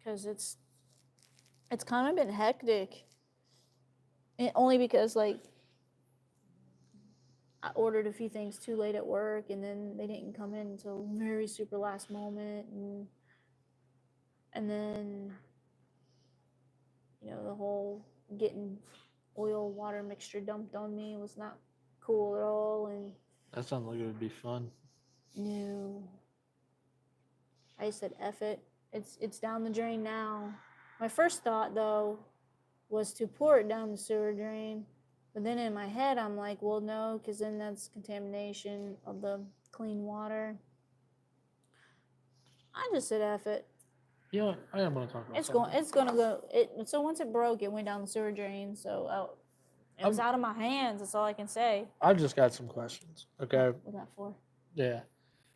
Speaker 1: Cause it's kind of been hectic. Only because like I ordered a few things too late at work, and then they didn't come in until very super last moment, and then the whole getting oil water mixture dumped on me was not cool at all, and
Speaker 2: That sounds like it would be fun.
Speaker 1: no, I said F it. It's down the drain now. My first thought though was to pour it down the sewer drain. But then in my head, I'm like, well, no, because then that's contamination of the clean water. I just said F it.
Speaker 2: Yeah, I am going to talk about something.
Speaker 1: It's gonna go. So once it broke, it went down the sewer drain. So it was out of my hands. That's all I can say.
Speaker 2: I've just got some questions. Okay.
Speaker 1: What's that for?
Speaker 2: Yeah.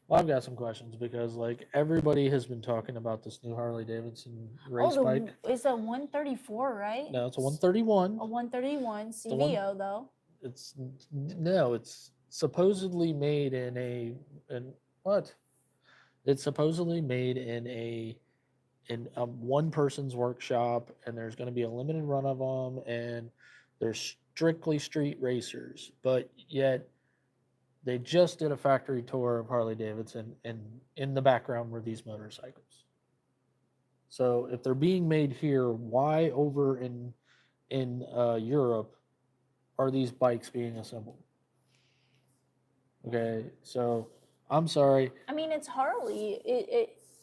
Speaker 2: Well, I've got some questions because like everybody has been talking about this new Harley Davidson race bike.
Speaker 1: It's a 134, right?
Speaker 2: No, it's a 131.
Speaker 1: A 131
Speaker 2: The one-
Speaker 1: CVO though.
Speaker 2: It's supposedly made in what? It's supposedly made in one person's workshop, and there's going to be a limited run of them, and they're strictly street racers. But yet, they just did a factory tour of Harley Davidson, and in the background were these motorcycles. So if they're being made here, why over in Europe are these bikes being assembled? Okay, so I'm sorry.
Speaker 1: I mean, it's Harley.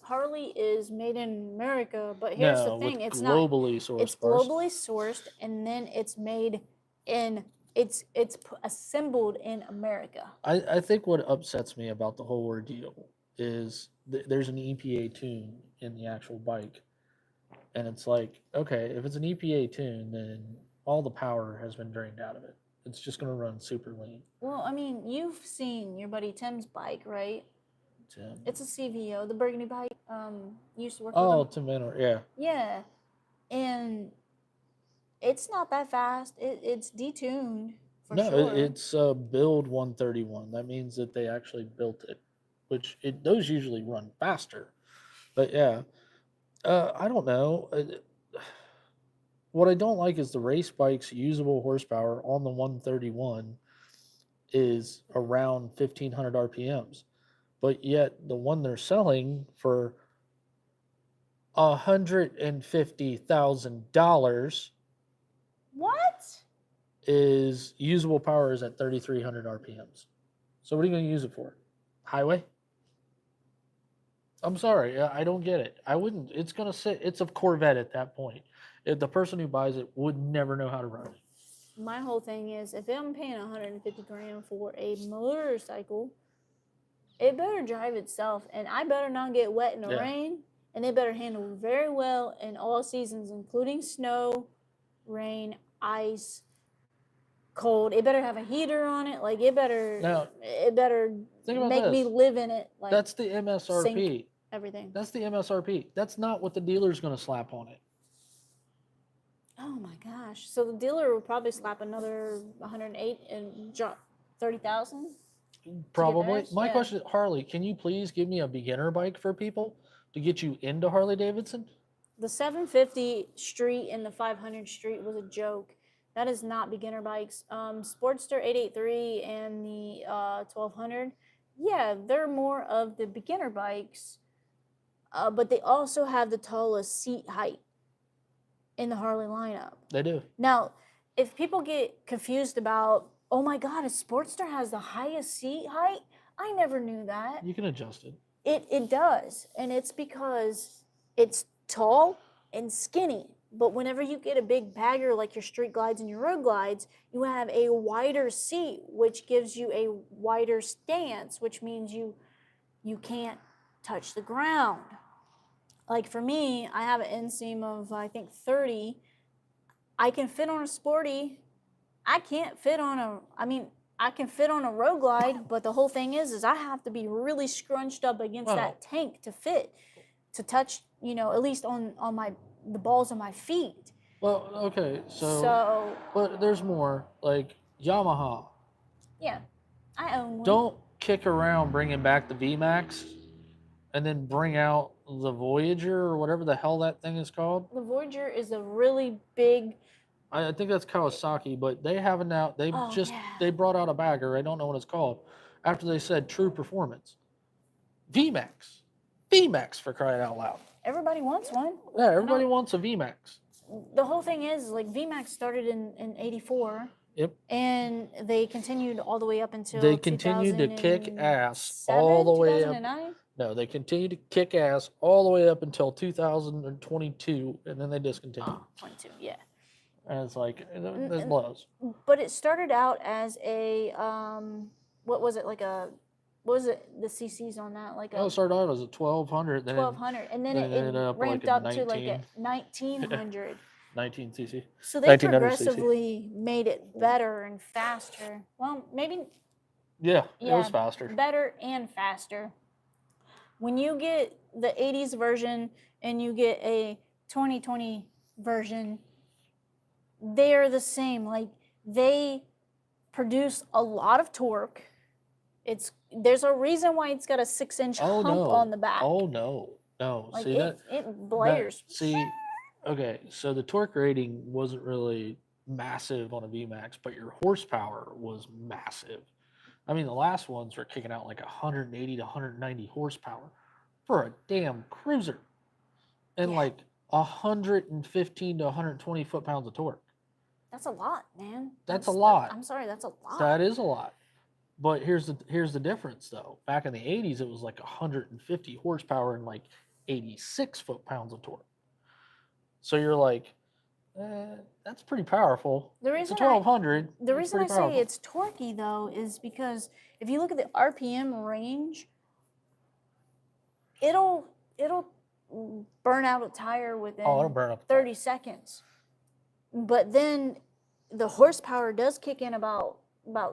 Speaker 1: Harley is made in America, but here's the thing:
Speaker 2: with
Speaker 1: it's not.
Speaker 2: globally sourced.
Speaker 1: It's
Speaker 2: first.
Speaker 1: globally sourced, and then it's made in. It's assembled in America.
Speaker 2: I think what upsets me about the whole ordeal is there's an EPA tune in the actual bike, and it's like, okay, if it's an EPA tune, then all the power has been drained out of it. It's just going to run super lean.
Speaker 1: Well, I mean, you've seen your buddy Tim's bike, right?
Speaker 2: Tim.
Speaker 1: It's a CVO, the burgundy bike. You used to work
Speaker 2: Oh,
Speaker 1: with him.
Speaker 2: Tim Manor, yeah.
Speaker 1: Yeah, and it's not that fast. It's detuned for
Speaker 2: No,
Speaker 1: sure.
Speaker 2: it's build 131. That means that they actually built it, which those usually run faster. But yeah, I don't know. What I don't like is the race bike's usable horsepower on the 131 is around 1,500 RPMs, but yet the one they're selling for $150,000
Speaker 1: What?
Speaker 2: is usable power is at 3,300 RPMs. So what are you going to use it for? Highway? I'm sorry, I don't get it. I wouldn't. It's going to sit. It's a Corvette at that point. The person who buys it would never know how to run it.
Speaker 1: My whole thing is, if I'm paying 150 grand for a motorcycle, it better drive itself, and I better not get wet in the
Speaker 2: Yeah.
Speaker 1: rain, and it better handle very well in all seasons, including snow, rain, ice, cold. It better have a heater on it. Like it better
Speaker 2: Think about
Speaker 1: make me
Speaker 2: this.
Speaker 1: live in it. Like
Speaker 2: That's the MSRP.
Speaker 1: everything.
Speaker 2: That's the MSRP. That's not what the dealer's going to slap on it.
Speaker 1: Oh my gosh! So the dealer will probably slap another 108 and drop 30,000.
Speaker 2: Probably.
Speaker 1: theirs?
Speaker 2: My
Speaker 1: Yeah.
Speaker 2: question, Harley, can you please give me a beginner bike for people to get you into Harley Davidson?
Speaker 1: The 750 Street and the 500 Street was a joke. That is not beginner bikes. Sportster 883 and the 1200, yeah, they're more of the beginner bikes, but they also have the tallest seat height in the Harley lineup.
Speaker 2: They do.
Speaker 1: Now, if people get confused about, oh my God, a Sportster has the highest seat height, I never knew that.
Speaker 2: You can adjust it.
Speaker 1: It does, and it's because it's tall and skinny. But whenever you get a big bagger like your street glides and your road glides, you have a wider seat, which gives you a wider stance, which means you can't touch the ground. Like for me, I have an inseam of I think 30. I can fit on a sporty. I can't fit on a. I mean, I can fit on a road glide, but the whole thing is I have to be really scrunched up against
Speaker 2: Well-
Speaker 1: that tank to fit, to touch. At least on the balls of my feet.
Speaker 2: Well, okay,
Speaker 1: So
Speaker 2: but there's more. Like Yamaha,
Speaker 1: yeah, I own one.
Speaker 2: don't kick around bringing back the VMAX, and then bring out the Voyager or whatever the hell that thing is called.
Speaker 1: The Voyager is a really big.
Speaker 2: I think that's Kawasaki, but they haven't now. They
Speaker 1: Oh,
Speaker 2: just
Speaker 1: yeah.
Speaker 2: they brought out a bagger. I don't know what it's called. After they said True Performance, VMAX for crying out loud.
Speaker 1: Everybody wants one.
Speaker 2: Yeah, everybody wants a VMAX.
Speaker 1: The whole thing is like VMAX started in '84.
Speaker 2: Yep.
Speaker 1: And they continued all the way up until
Speaker 2: They continued to kick ass all the way up.
Speaker 1: 2009?
Speaker 2: No, they continued to kick ass all the way up until 2022, and then they discontinued.
Speaker 1: Oh, 22, yeah.
Speaker 2: And it's like, it blows.
Speaker 1: But it started out as a what was it the CCs on that like a
Speaker 2: Well, it started out as a 1200, then
Speaker 1: 1200, and then
Speaker 2: then
Speaker 1: it
Speaker 2: it ended up
Speaker 1: ramped
Speaker 2: like a
Speaker 1: up to like a
Speaker 2: 19.
Speaker 1: 1900.
Speaker 2: 19 cc.
Speaker 1: So they
Speaker 2: 1900 cc.
Speaker 1: progressively made it better and faster. Well, maybe
Speaker 2: Yeah, it was
Speaker 1: Yeah.
Speaker 2: faster.
Speaker 1: better and faster. When you get the 80s version and you get a 2020 version, they are the same. Like they produce a lot of torque. There's a reason why it's got a 6-inch
Speaker 2: Oh
Speaker 1: hump
Speaker 2: no.
Speaker 1: on the back.
Speaker 2: Oh no. No.
Speaker 1: like
Speaker 2: See that?
Speaker 1: it blares.
Speaker 2: See, okay, so the torque rating wasn't really massive on a VMAX, but your horsepower was massive. I mean, the last ones were kicking out like 180 to 190 horsepower for a damn cruiser, and
Speaker 1: Yeah.
Speaker 2: like 115 to 120 foot-pounds of torque.
Speaker 1: That's a lot, man.
Speaker 2: That's a lot.
Speaker 1: I'm sorry, that's a lot.
Speaker 2: That is a lot. But here's the difference though. Back in the 80s, it was like 150 horsepower and like 86 foot-pounds of torque. So you're like, that's pretty powerful.
Speaker 1: The
Speaker 2: It's a
Speaker 1: reason I-
Speaker 2: 1200.
Speaker 1: The
Speaker 2: it's
Speaker 1: reason I
Speaker 2: pretty
Speaker 1: say
Speaker 2: powerful.
Speaker 1: it's torquey though is because if you look at the RPM range, it'll burn out a tire within
Speaker 2: Oh, it'll burn up.
Speaker 1: 30 seconds. But then the horsepower does kick in about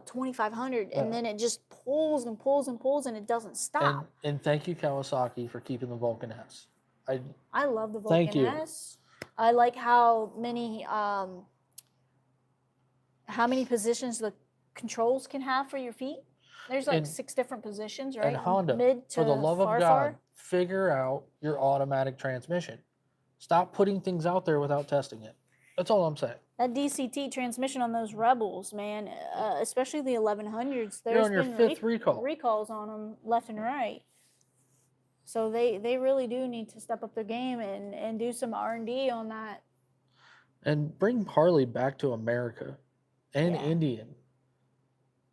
Speaker 1: 2500 and
Speaker 2: Yeah.
Speaker 1: then it just pulls and pulls and pulls and it doesn't stop.
Speaker 2: And thank you Kawasaki for keeping the Vulcan S.
Speaker 1: I love the Vulcan
Speaker 2: Thank you.
Speaker 1: S. I like how many positions the controls can have for your feet. There's like
Speaker 2: And-
Speaker 1: 6 different positions, right?
Speaker 2: And Honda,
Speaker 1: Mid to
Speaker 2: for the love of
Speaker 1: far,
Speaker 2: God,
Speaker 1: far.
Speaker 2: figure out your automatic transmission. Stop putting things out there without testing it. That's all I'm saying.
Speaker 1: That DCT transmission on those Rebels, man, especially the 1100s,
Speaker 2: You're
Speaker 1: there's
Speaker 2: on your
Speaker 1: been
Speaker 2: 5th recall.
Speaker 1: recalls on them left and right. So they really do need to step up their game and do some R&D on that.
Speaker 2: And bring Harley back to America and
Speaker 1: Yeah.
Speaker 2: Indian,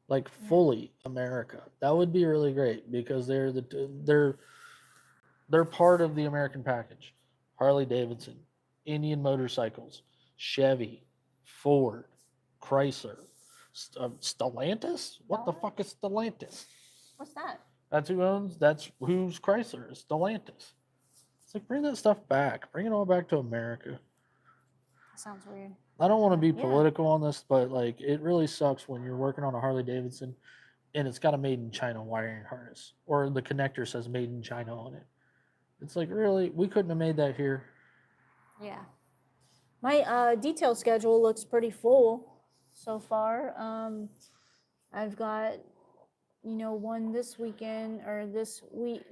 Speaker 2: like
Speaker 1: Yeah.
Speaker 2: fully America. That would be really great because they're part of the American package. Harley Davidson, Indian Motorcycles, Chevy, Ford, Chrysler, Stellantis. What the fuck is Stellantis?
Speaker 1: What's that?
Speaker 2: That's who's Chrysler is Stellantis. It's like bring that stuff back. Bring it all back to America.
Speaker 1: That sounds weird.
Speaker 2: I don't want to be
Speaker 1: Yeah.
Speaker 2: political on this, but like it really sucks when you're working on a Harley Davidson and it's got a made in China wiring harness or the connector says made in China on it. It's like really we couldn't have made that here.
Speaker 1: Yeah. My detail schedule looks pretty full so far. I've got, one this weekend or this week,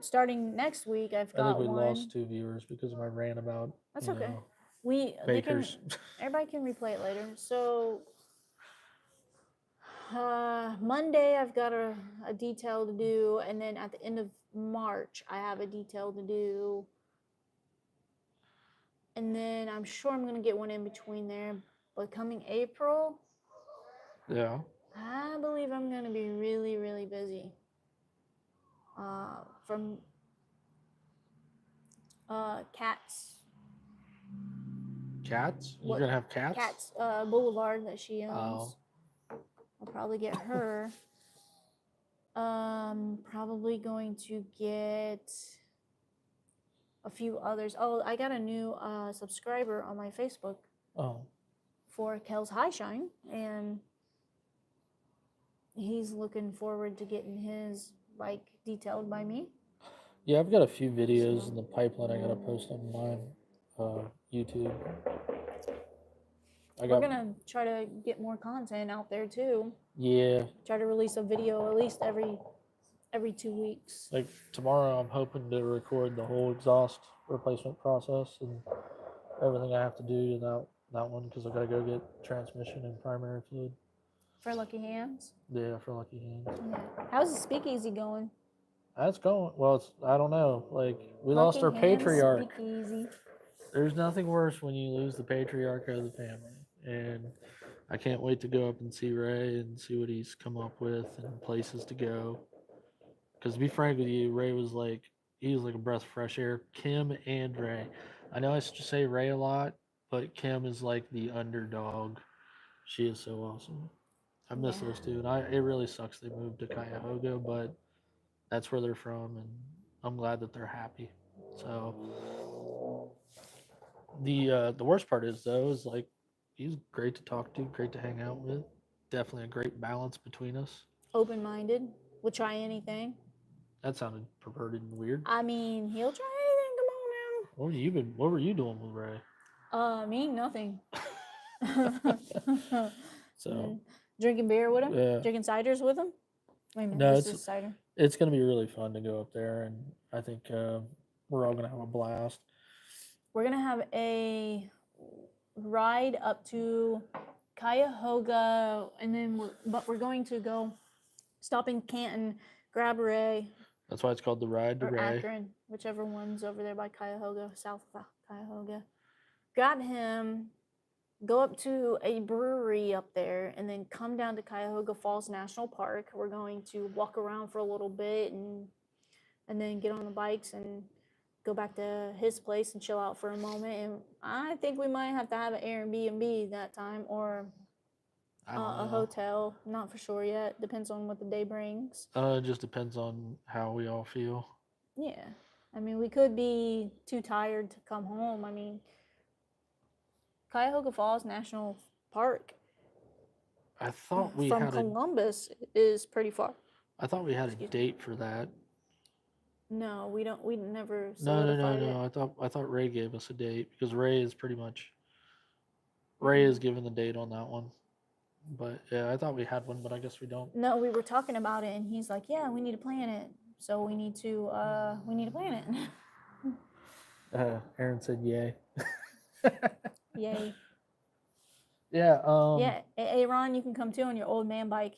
Speaker 1: starting next week. I've
Speaker 2: I
Speaker 1: got
Speaker 2: think we
Speaker 1: one.
Speaker 2: lost 2 viewers because of my rant about
Speaker 1: That's
Speaker 2: you
Speaker 1: okay.
Speaker 2: know,
Speaker 1: They can,
Speaker 2: bakers.
Speaker 1: everybody can replay it later. So Monday I've got a detail to do, and then at the end of March I have a detail to do, and then I'm sure I'm gonna get one in between there. But coming April,
Speaker 2: Yeah.
Speaker 1: I believe I'm gonna be really, really busy. From cats
Speaker 2: Cats? You're
Speaker 1: What-
Speaker 2: gonna have cats?
Speaker 1: Cats Boulevard that she
Speaker 2: Oh.
Speaker 1: owns. I'll probably get her. Probably going to get a few others. Oh, I got a new subscriber on my Facebook
Speaker 2: Oh.
Speaker 1: for Kel's High Shine, and he's looking forward to getting his bike detailed by me.
Speaker 2: Yeah, I've got a few videos in the pipeline I gotta post on my YouTube.
Speaker 1: We're gonna try to get more content out there too.
Speaker 2: Yeah,
Speaker 1: Try to release a video at least every 2 weeks.
Speaker 2: like tomorrow I'm hoping to record the whole exhaust replacement process and everything I have to do to that one because I gotta go get transmission and primary fluid.
Speaker 1: For Lucky Hands.
Speaker 2: Yeah, for Lucky Hands.
Speaker 1: Yeah. How's the speakeasy going?
Speaker 2: That's going well. It's I don't know. Like we lost our
Speaker 1: Lucky Hands
Speaker 2: patriarch.
Speaker 1: Speakeasy.
Speaker 2: There's nothing worse when you lose the patriarch of the family, and I can't wait to go up and see Ray and see what he's come up with and places to go. Because to be frank with you, Ray was like he was like a breath of fresh air. Kim and Ray. I know I say Ray a lot, but Kim is like the underdog. She is so awesome. I miss
Speaker 1: Yeah.
Speaker 2: those two, and it really sucks they moved to Cuyahoga, but that's where they're from, and I'm glad that they're happy. So the worst part is though is like he's great to talk to, great to hang out with. Definitely a great balance between us.
Speaker 1: Open-minded. Will try anything.
Speaker 2: That sounded perverted and weird.
Speaker 1: I mean, he'll try anything. Come on now.
Speaker 2: What were you doing with Ray?
Speaker 1: Me, nothing.
Speaker 2: So
Speaker 1: Drinking beer with him?
Speaker 2: yeah,
Speaker 1: Drinking ciders with him? Wait a minute,
Speaker 2: No,
Speaker 1: this
Speaker 2: it's-
Speaker 1: is cider.
Speaker 2: it's gonna be really fun to go up there, and I think we're all gonna have a blast.
Speaker 1: We're gonna have a ride up to Cuyahoga, and then we're going to go stop in Canton, grab Ray
Speaker 2: That's why it's called the Ride to
Speaker 1: or
Speaker 2: Ray.
Speaker 1: Akron, whichever one's over there by Cuyahoga, south of Cuyahoga. Grab him, go up to a brewery up there, and then come down to Cuyahoga Falls National Park. We're going to walk around for a little bit and then get on the bikes and go back to his place and chill out for a moment. And I think we might have to have an Airbnb that time or
Speaker 2: I don't
Speaker 1: a
Speaker 2: know.
Speaker 1: hotel. Not for sure yet. Depends on what the day brings.
Speaker 2: It just depends on how we all feel.
Speaker 1: Yeah. I mean, we could be too tired to come home. I mean, Cuyahoga Falls National Park
Speaker 2: I thought we
Speaker 1: from
Speaker 2: had a
Speaker 1: Columbus is pretty far.
Speaker 2: I thought we had a
Speaker 1: Excuse me.
Speaker 2: date for that.
Speaker 1: No, we don't. We never
Speaker 2: No,
Speaker 1: solidified it.
Speaker 2: I thought Ray gave us a date because Ray is pretty much Ray is given the date on that one. But yeah, I thought we had one, but I guess we don't.
Speaker 1: No, we were talking about it, and he's like, "Yeah, we need to plan it. So we need to plan it."
Speaker 2: Aaron said yay.
Speaker 1: Yay!
Speaker 2: Yeah.
Speaker 1: Yeah, hey Ron, you can come too on your old man bike.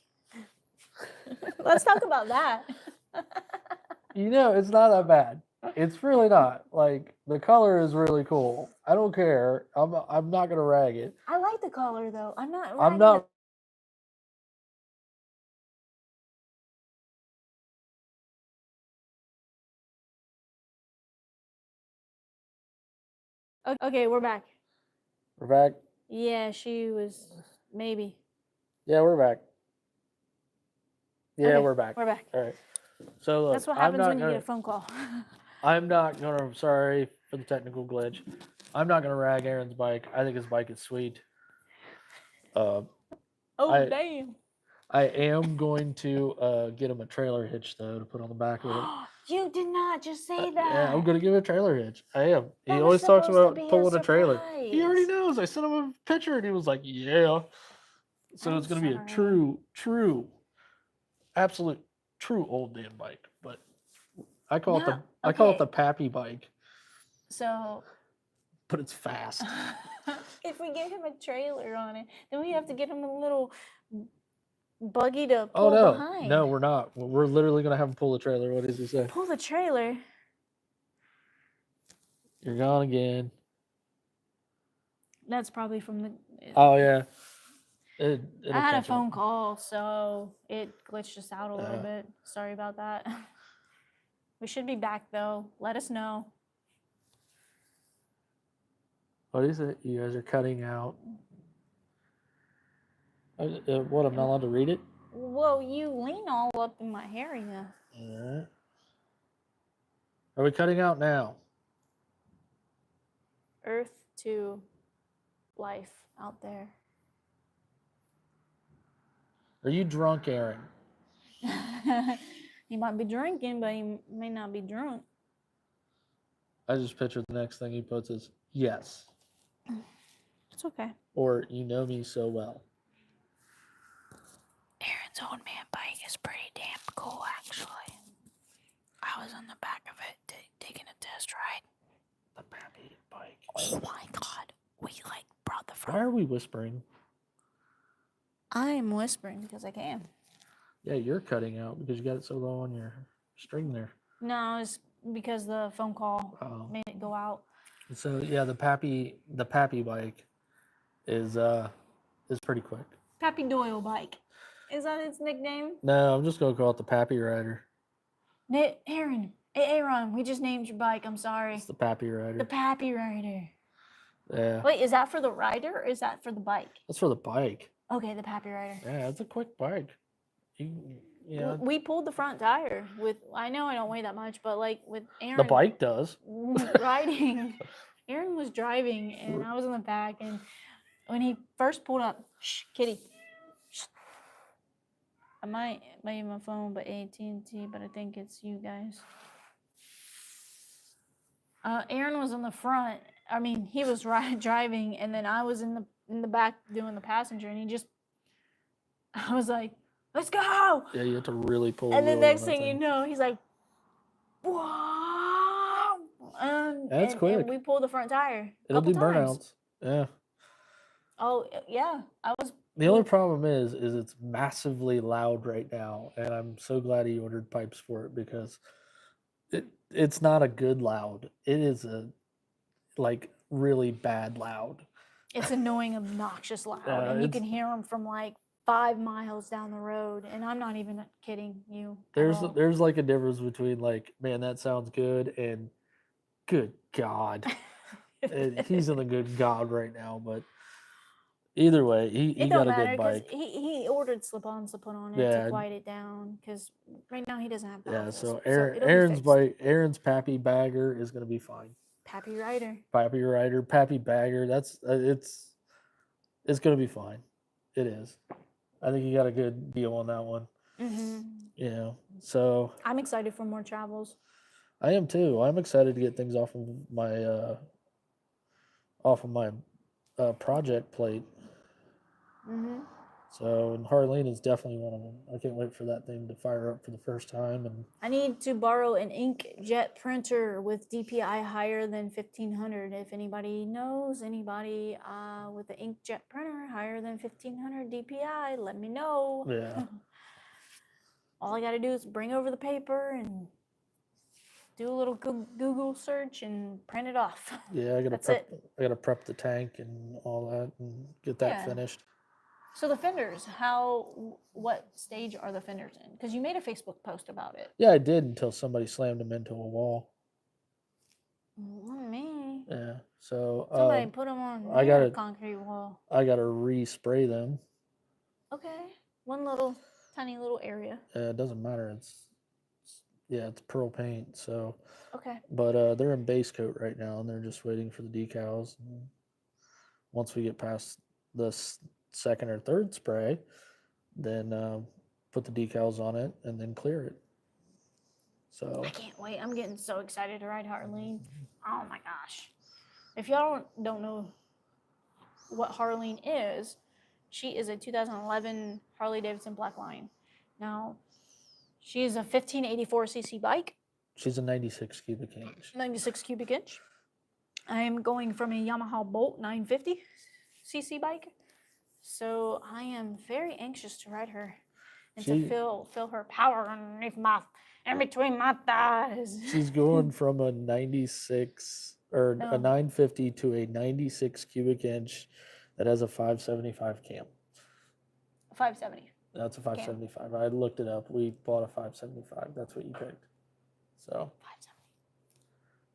Speaker 1: Let's talk about that.
Speaker 2: It's not that bad. It's really not. Like the color is really cool. I don't care. I'm not gonna rag it.
Speaker 1: I like the color though. I'm not.
Speaker 2: I'm
Speaker 1: ragging
Speaker 2: not.
Speaker 1: Okay, we're back.
Speaker 2: We're back.
Speaker 1: Yeah, she was maybe.
Speaker 2: Yeah, we're back. Yeah,
Speaker 1: Okay,
Speaker 2: we're back.
Speaker 1: We're back.
Speaker 2: All right. So look,
Speaker 1: That's what
Speaker 2: I'm
Speaker 1: happens
Speaker 2: not
Speaker 1: when you
Speaker 2: gonna,
Speaker 1: get a phone call.
Speaker 2: I'm not gonna. I'm sorry for the technical glitch. I'm not gonna rag Aaron's bike. I think his bike is sweet.
Speaker 1: Oh
Speaker 2: I-
Speaker 1: damn!
Speaker 2: I am going to get him a trailer hitch though to put on the back of it.
Speaker 1: You did not just say that.
Speaker 2: Yeah, I'm gonna give him a trailer hitch. I am. He
Speaker 1: That was
Speaker 2: always talks
Speaker 1: supposed to
Speaker 2: about
Speaker 1: be a
Speaker 2: pulling a trailer. He already
Speaker 1: surprise.
Speaker 2: knows. I sent him a picture and he was like, "Yeah." So
Speaker 1: I'm
Speaker 2: it's gonna be a
Speaker 1: sorry.
Speaker 2: true, absolute, true old Dan bike. But I call it
Speaker 1: No,
Speaker 2: I call it
Speaker 1: okay.
Speaker 2: the Pappy bike,
Speaker 1: So
Speaker 2: but it's fast.
Speaker 1: if we get him a trailer on it, then we have to get him a little buggy to
Speaker 2: Oh
Speaker 1: pull
Speaker 2: no,
Speaker 1: behind.
Speaker 2: no, we're not. We're literally gonna have him pull the trailer. What does he say?
Speaker 1: Pull the trailer.
Speaker 2: You're gone again.
Speaker 1: That's probably from the.
Speaker 2: Oh yeah.
Speaker 1: I had a phone call, so it glitched us out a little
Speaker 2: Yeah.
Speaker 1: bit. Sorry about that. We should be back though. Let us know.
Speaker 2: What is it? You guys are cutting out. What? I'm not allowed to read it.
Speaker 1: Whoa, you lean all up in my area.
Speaker 2: All right. Are we cutting out now?
Speaker 1: Earth to life out there.
Speaker 2: Are you drunk, Aaron?
Speaker 1: He might be drinking, but he may not be drunk.
Speaker 2: I just pictured the next thing he puts is yes,
Speaker 1: It's okay.
Speaker 2: or you know me so well.
Speaker 1: Aaron's old man bike is pretty damn cool, actually. I was on the back of it taking a test ride.
Speaker 2: The Pappy bike.
Speaker 1: Oh my god. We brought the
Speaker 2: Why are we whispering?
Speaker 1: I'm whispering because I can.
Speaker 2: Yeah, you're cutting out because you got it so low on your string there.
Speaker 1: No, it's because the phone call
Speaker 2: Oh.
Speaker 1: made it go out.
Speaker 2: So yeah, the Pappy bike is pretty quick.
Speaker 1: Pappy Doyle bike. Is that its nickname?
Speaker 2: No, I'm just gonna call it the Pappy Rider.
Speaker 1: Aaron. Hey, Aaron, we just named your bike. I'm sorry.
Speaker 2: It's the Pappy Rider.
Speaker 1: The Pappy Rider.
Speaker 2: Yeah.
Speaker 1: Wait, is that for the rider or is that for the bike?
Speaker 2: That's for the bike.
Speaker 1: Okay, the Pappy Rider.
Speaker 2: Yeah, it's a quick bike. Yeah.
Speaker 1: We pulled the front tire with. I know I don't weigh that much, but with Aaron.
Speaker 2: The bike does.
Speaker 1: Riding. Aaron was driving and I was in the back, and when he first pulled up, shh, kitty. Shh. I might be my phone, but AT&T, but I think it's you guys. Aaron was in the front. I mean, he was driving, and then I was in the back doing the passenger, and I was like, "Let's go!"
Speaker 2: Yeah, you have to really pull.
Speaker 1: And the
Speaker 2: really
Speaker 1: next
Speaker 2: on that
Speaker 1: thing you know, he's like, "Whoa!"
Speaker 2: That's quick.
Speaker 1: And we pulled the front tire.
Speaker 2: It'll do
Speaker 1: couple times.
Speaker 2: burnouts. Yeah.
Speaker 1: Oh yeah, I was.
Speaker 2: The only problem is it's massively loud right now, and I'm so glad he ordered pipes for it because it's not a good loud. It is a really bad loud.
Speaker 1: It's annoying, obnoxious loud,
Speaker 2: Yeah,
Speaker 1: and you can hear them from 5 miles down the road, and I'm not even kidding you.
Speaker 2: There's a difference between man, that sounds good, and good God. And he's in the good God right now, but either way, he
Speaker 1: It
Speaker 2: got
Speaker 1: don't
Speaker 2: a
Speaker 1: matter
Speaker 2: good
Speaker 1: because
Speaker 2: bike.
Speaker 1: he ordered slip-ons to put on it
Speaker 2: Yeah.
Speaker 1: to quiet it down because right now he doesn't have the
Speaker 2: Yeah,
Speaker 1: office,
Speaker 2: so
Speaker 1: it'll be
Speaker 2: Aaron's
Speaker 1: fixed.
Speaker 2: bike, Aaron's Pappy Bagger is gonna be fine.
Speaker 1: Pappy Rider.
Speaker 2: Pappy Rider, Pappy Bagger. That's it's gonna be fine. It is. I think you got a good deal on that one.
Speaker 1: Mm-hmm.
Speaker 2: So
Speaker 1: I'm excited for more travels.
Speaker 2: I am too. I'm excited to get things off of my project plate.
Speaker 1: Mm-hmm.
Speaker 2: So, and Harleen is definitely one of them. I can't wait for that thing to fire up for the first time. And
Speaker 1: I need to borrow an inkjet printer with DPI higher than 1500. If anybody knows anybody with an inkjet printer higher than 1500 DPI, let me know.
Speaker 2: yeah,
Speaker 1: All I got to do is bring over the paper and do a little Google search and print it off.
Speaker 2: yeah, I
Speaker 1: That's it.
Speaker 2: gotta prep the tank and all that and get that
Speaker 1: Yeah.
Speaker 2: finished.
Speaker 1: So the fenders, what stage are the fenders in? Because you made a Facebook post about it.
Speaker 2: Yeah, I did until somebody slammed them into a wall.
Speaker 1: Me.
Speaker 2: Yeah, so
Speaker 1: Somebody put them on
Speaker 2: I
Speaker 1: their
Speaker 2: gotta-
Speaker 1: concrete wall.
Speaker 2: I gotta respray them.
Speaker 1: Okay. One little tiny little area.
Speaker 2: It doesn't matter. It's pearl paint. So,
Speaker 1: Okay.
Speaker 2: but they're in base coat right now, and they're just waiting for the decals. And once we get past the second or third spray, then put the decals on it and then clear it. So
Speaker 1: I can't wait. I'm getting so excited to ride Harleen. Oh my gosh. If y'all don't know what Harleen is, she is a 2011 Harley Davidson Black Line. Now, she is a 1584cc bike,
Speaker 2: she's a 96 cubic inch.
Speaker 1: 96 cubic inch. I am going from a Yamaha Bolt 950cc bike. So I am very anxious to ride her and to feel her power underneath in between my thighs.
Speaker 2: She's going from a 96 or a 950 to a 96 cubic inch that has a 575 cam.
Speaker 1: 570.
Speaker 2: That's a 575. I looked it up. We bought a 575. That's what you picked. So
Speaker 1: 570.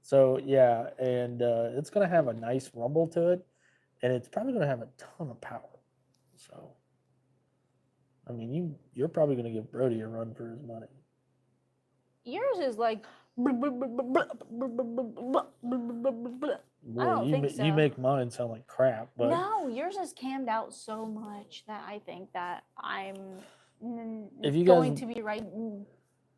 Speaker 2: So yeah, and it's gonna have a nice rumble to it, and it's probably gonna have a ton of power. So, I mean, you're probably gonna give Brody a run for his money.
Speaker 1: Yours is like.
Speaker 2: Boy,
Speaker 1: don't think
Speaker 2: you
Speaker 1: so.
Speaker 2: make mine sound like crap, but
Speaker 1: No, yours is cammed out so much that I think that I'm
Speaker 2: If you
Speaker 1: going
Speaker 2: guys-
Speaker 1: to be right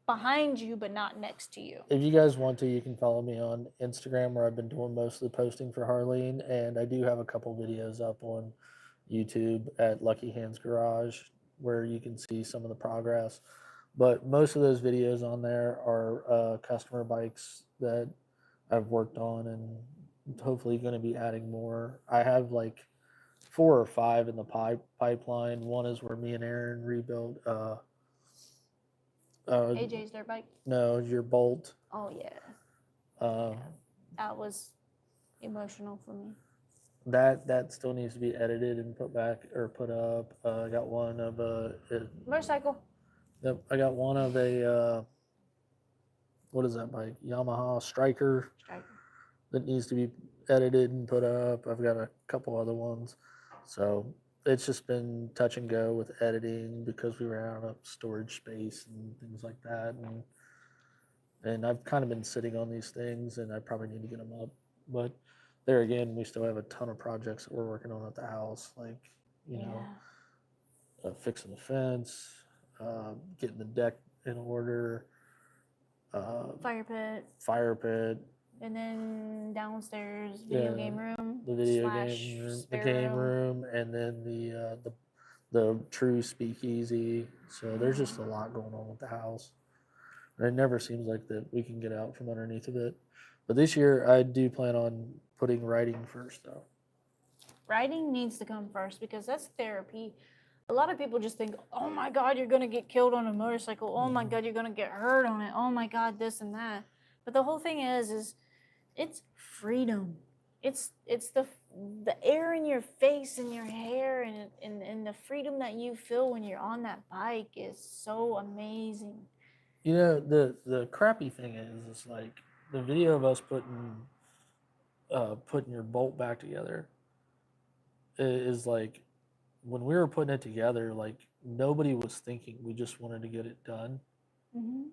Speaker 1: behind you, but not next to you.
Speaker 2: if you guys want to, you can follow me on Instagram where I've been doing most of the posting for Harleen, and I do have a couple videos up on YouTube at Lucky Hands Garage where you can see some of the progress. But most of those videos on there are customer bikes that I've worked on, and hopefully going to be adding more. I have like 4 or 5 in the pipeline. One is where me and Aaron rebuilt.
Speaker 1: AJ's their bike.
Speaker 2: No, your Bolt.
Speaker 1: Oh yeah,
Speaker 2: Uh,
Speaker 1: that was emotional for me.
Speaker 2: that still needs to be edited and put back or put up. I got one of
Speaker 1: Motorcycle.
Speaker 2: Yep, I got one of a what is that bike? Yamaha Striker
Speaker 1: Striker.
Speaker 2: that needs to be edited and put up. I've got a couple other ones, so it's just been touch and go with editing because we ran out of storage space and things like that, and I've kind of been sitting on these things, and I probably need to get them up. But there again, we still have a ton of projects that we're working on at the house, like you know, fixing the fence, getting the deck in order,
Speaker 1: Fire pit,
Speaker 2: fire pit,
Speaker 1: and then downstairs video
Speaker 2: Yeah,
Speaker 1: game room.
Speaker 2: the video
Speaker 1: slash
Speaker 2: game room, the
Speaker 1: spare
Speaker 2: game room, and then the true speakeasy. So there's just a lot going on with the house. And it never seems like that we can get out from underneath of it. But this year, I do plan on putting writing first, though.
Speaker 1: Writing needs to come first because that's therapy. A lot of people just think, oh my God, you're going to get killed on a motorcycle. Oh my God, you're going to get hurt on it. Oh my God, this and that. But the whole thing is it's freedom. It's the air in your face and your hair and the freedom that you feel when you're on that bike is so amazing.
Speaker 2: You know, the crappy thing is like the video of us putting your bolt back together is like when we were putting it together, like nobody was thinking. We just wanted to get it done.
Speaker 1: Mm-hmm.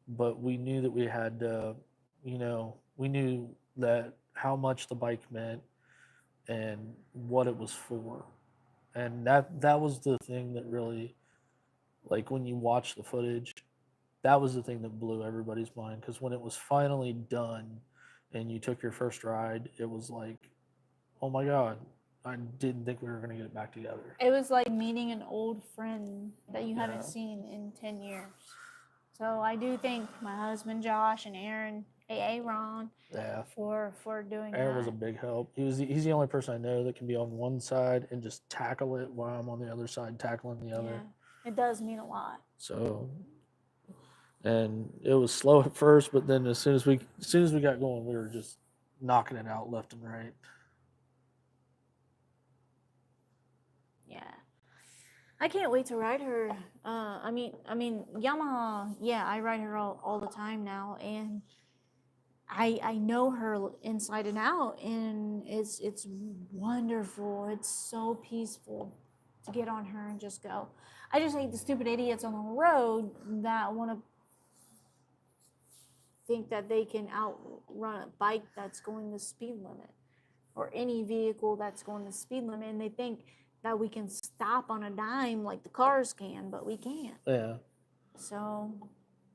Speaker 2: But we knew that we had to, we knew that how much the bike meant and what it was for. And that was the thing that really, like when you watch the footage, that was the thing that blew everybody's mind. Because when it was finally done and you took your first ride, it was like, oh my God, I didn't think we were going to get it back together.
Speaker 1: It was like meeting an old friend that you
Speaker 2: Yeah.
Speaker 1: haven't seen in 10 years. So I do thank my husband Josh and Aaron, Ron,
Speaker 2: Yeah.
Speaker 1: for doing
Speaker 2: Aaron
Speaker 1: that.
Speaker 2: was a big help. He's the only person I know that can be on one side and just tackle it while I'm on the other side tackling the other.
Speaker 1: Yeah, it does mean a lot.
Speaker 2: So, and it was slow at first, but then as soon as we got going, we were just knocking it out left and right.
Speaker 1: Yeah, I can't wait to ride her. I mean Yamaha. Yeah, I ride her all the time now, and I know her inside and out, and it's wonderful. It's so peaceful to get on her and just go. I just hate the stupid idiots on the road that want to think that they can outrun a bike that's going the speed limit or any vehicle that's going the speed limit, and they think that we can stop on a dime like the cars can, but we can't.
Speaker 2: Yeah,
Speaker 1: So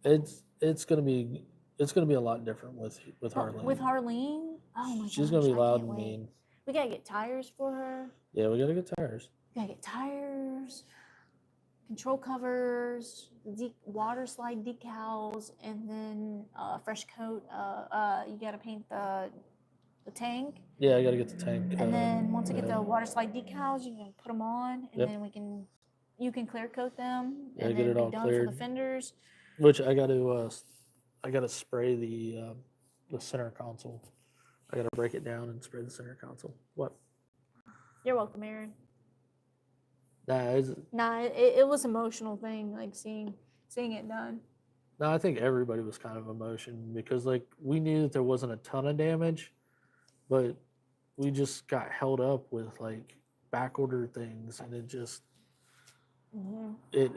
Speaker 2: it's gonna be a lot different with Harleen.
Speaker 1: with Harleen, oh my
Speaker 2: She's
Speaker 1: gosh,
Speaker 2: gonna be
Speaker 1: I
Speaker 2: loud
Speaker 1: can't
Speaker 2: and
Speaker 1: wait.
Speaker 2: mean.
Speaker 1: We gotta get tires for her.
Speaker 2: Yeah, we gotta get tires.
Speaker 1: We gotta get tires, control covers, water slide decals, and then fresh coat. You gotta paint the tank.
Speaker 2: Yeah, I gotta get the tank.
Speaker 1: And then once I get the water slide decals, you can put them on, and
Speaker 2: Yep.
Speaker 1: then you can clear coat them,
Speaker 2: Yeah,
Speaker 1: and
Speaker 2: get
Speaker 1: then
Speaker 2: it
Speaker 1: be
Speaker 2: all
Speaker 1: done for
Speaker 2: cleared.
Speaker 1: the fenders.
Speaker 2: Which I gotta spray the center console. I gotta break it down and spray the center console. What?
Speaker 1: You're welcome, Aaron.
Speaker 2: Nah,
Speaker 1: Nah, it was an emotional thing, like seeing it done.
Speaker 2: No, I think everybody was kind of emotion because like we knew that there wasn't a ton of damage, but we just got held up with like back order things, and it just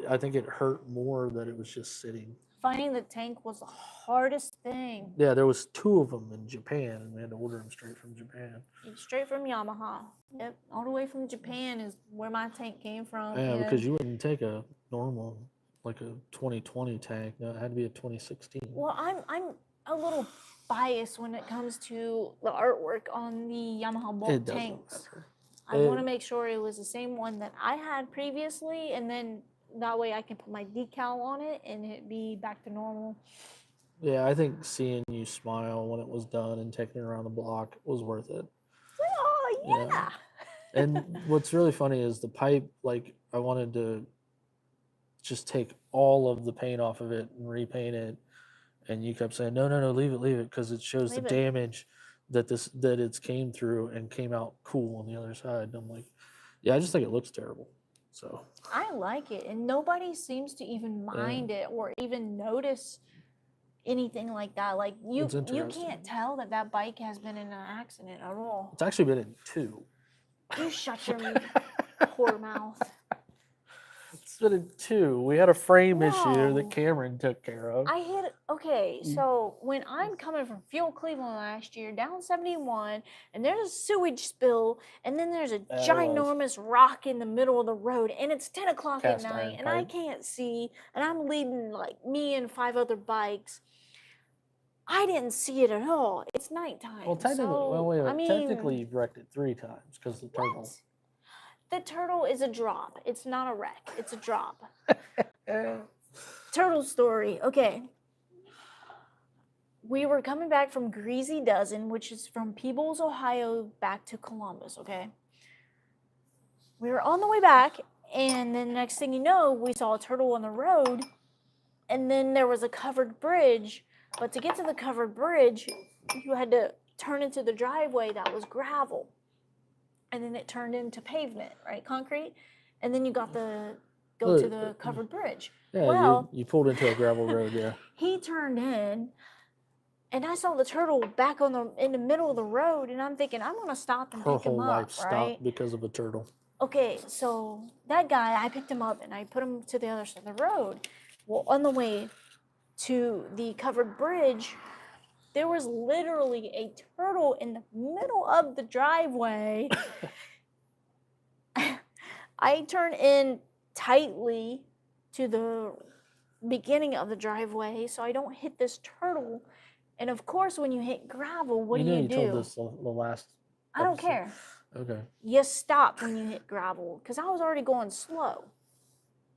Speaker 2: I think it hurt more that it was just sitting.
Speaker 1: Finding the tank was the hardest thing.
Speaker 2: Yeah, there was 2 of them in Japan, and we had to order them straight from Japan.
Speaker 1: Straight from Yamaha. Yep, all the way from Japan is where my tank came from.
Speaker 2: Yeah,
Speaker 1: and
Speaker 2: because you wouldn't take a normal like a 2020 tank. No, it had to be a 2016.
Speaker 1: Well, I'm a little biased when it comes to the artwork on the Yamaha Bolt
Speaker 2: It doesn't
Speaker 1: tanks.
Speaker 2: matter.
Speaker 1: I want to make sure it was the same one that I had previously, and then that way I can put my decal on it and it be back to normal.
Speaker 2: Yeah, I think seeing you smile when it was done and taking it around the block was worth it.
Speaker 1: Oh yeah.
Speaker 2: Yeah. And what's really funny is the pipe, like I wanted to just take all of the paint off of it and repaint it. And you kept saying, no, leave it, because it shows
Speaker 1: Leave
Speaker 2: the
Speaker 1: it.
Speaker 2: damage that it's came through and came out cool on the other side. And I'm like, yeah, I just think it looks terrible. So
Speaker 1: I like it, and nobody seems to even mind it or even notice anything like that. Like you
Speaker 2: It's interesting.
Speaker 1: can't tell that that bike has been in an accident at all.
Speaker 2: It's actually been in 2.
Speaker 1: You shut your poor mouth.
Speaker 2: It's been in 2. We had a frame issue
Speaker 1: No.
Speaker 2: that Cameron took care of.
Speaker 1: I hit okay. So when I'm coming from Fuel Cleveland last year down 71, and there's a sewage spill, and then there's a
Speaker 2: There was.
Speaker 1: ginormous rock in the middle of the road, and it's 10 o'clock
Speaker 2: Cast
Speaker 1: at night,
Speaker 2: iron
Speaker 1: and I
Speaker 2: pipe.
Speaker 1: can't see, and I'm leading like me and 5 other bikes. I didn't see it at all. It's nighttime.
Speaker 2: Well, technically,
Speaker 1: so,
Speaker 2: wait,
Speaker 1: I mean,
Speaker 2: technically you've wrecked it 3 times because the turtle.
Speaker 1: what? The turtle is a drop. It's not a wreck. It's a drop. Turtle story. Okay. We were coming back from Greasy Dozen, which is from Peebles, Ohio, back to Columbus, okay? We were on the way back, and then next thing you know, we saw a turtle on the road, and then there was a covered bridge. But to get to the covered bridge, you had to turn into the driveway that was gravel. And then it turned into pavement, right? Concrete. And then you got to go to the covered bridge.
Speaker 2: Yeah,
Speaker 1: Well-
Speaker 2: you pulled into a gravel road, yeah.
Speaker 1: He turned in, and I saw the turtle back in the middle of the road, and I'm thinking, I'm gonna stop and
Speaker 2: Her
Speaker 1: pick him
Speaker 2: whole
Speaker 1: up,
Speaker 2: life stopped
Speaker 1: right?
Speaker 2: because of a turtle.
Speaker 1: Okay, so that guy, I picked him up and I put him to the other side of the road. Well, on the way to the covered bridge, there was literally a turtle in the middle of the driveway. I turned in tightly to the beginning of the driveway so I don't hit this turtle. And of course, when you hit gravel, what do you do?
Speaker 2: You told us the last.
Speaker 1: I don't
Speaker 2: episode.
Speaker 1: care.
Speaker 2: Okay.
Speaker 1: You stop when you hit gravel because I was already going slow.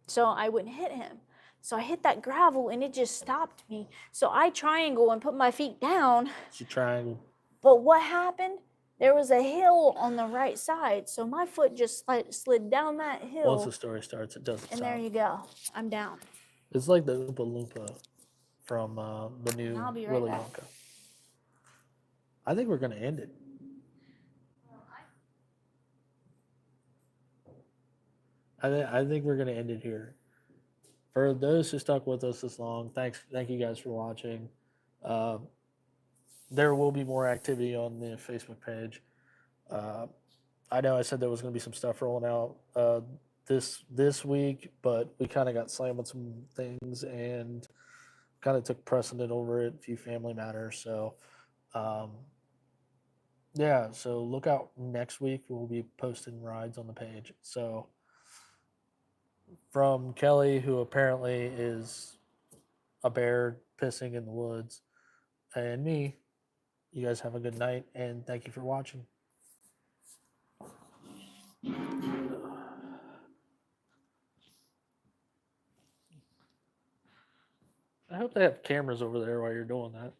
Speaker 1: So I wouldn't hit him. So I hit that gravel and it just stopped me. So I triangle and put my feet down.
Speaker 2: She triangle.
Speaker 1: But what happened? There was a hill on the right side. So my foot just slid down that hill.
Speaker 2: Once the story starts, it doesn't
Speaker 1: And
Speaker 2: stop.
Speaker 1: there you go. I'm down.
Speaker 2: It's like the Oompa Loompa from the new
Speaker 1: I'll be right
Speaker 2: Willy
Speaker 1: back.
Speaker 2: Wonka. I think we're going to end it. I think we're going to end it here. For those who stuck with us this long, thank you guys for watching. There will be more activity on the Facebook page. I know I said there was going to be some stuff rolling out this week, but we kind of got slammed with some things and kind of took precedent over it, a few family matters. So, yeah, so look out next week. We'll be posting rides on the page. So, from Kelly, who apparently is a bear pissing in the woods, and me, you guys have a good night, and thank you for watching. I hope they have cameras over there while you're doing that.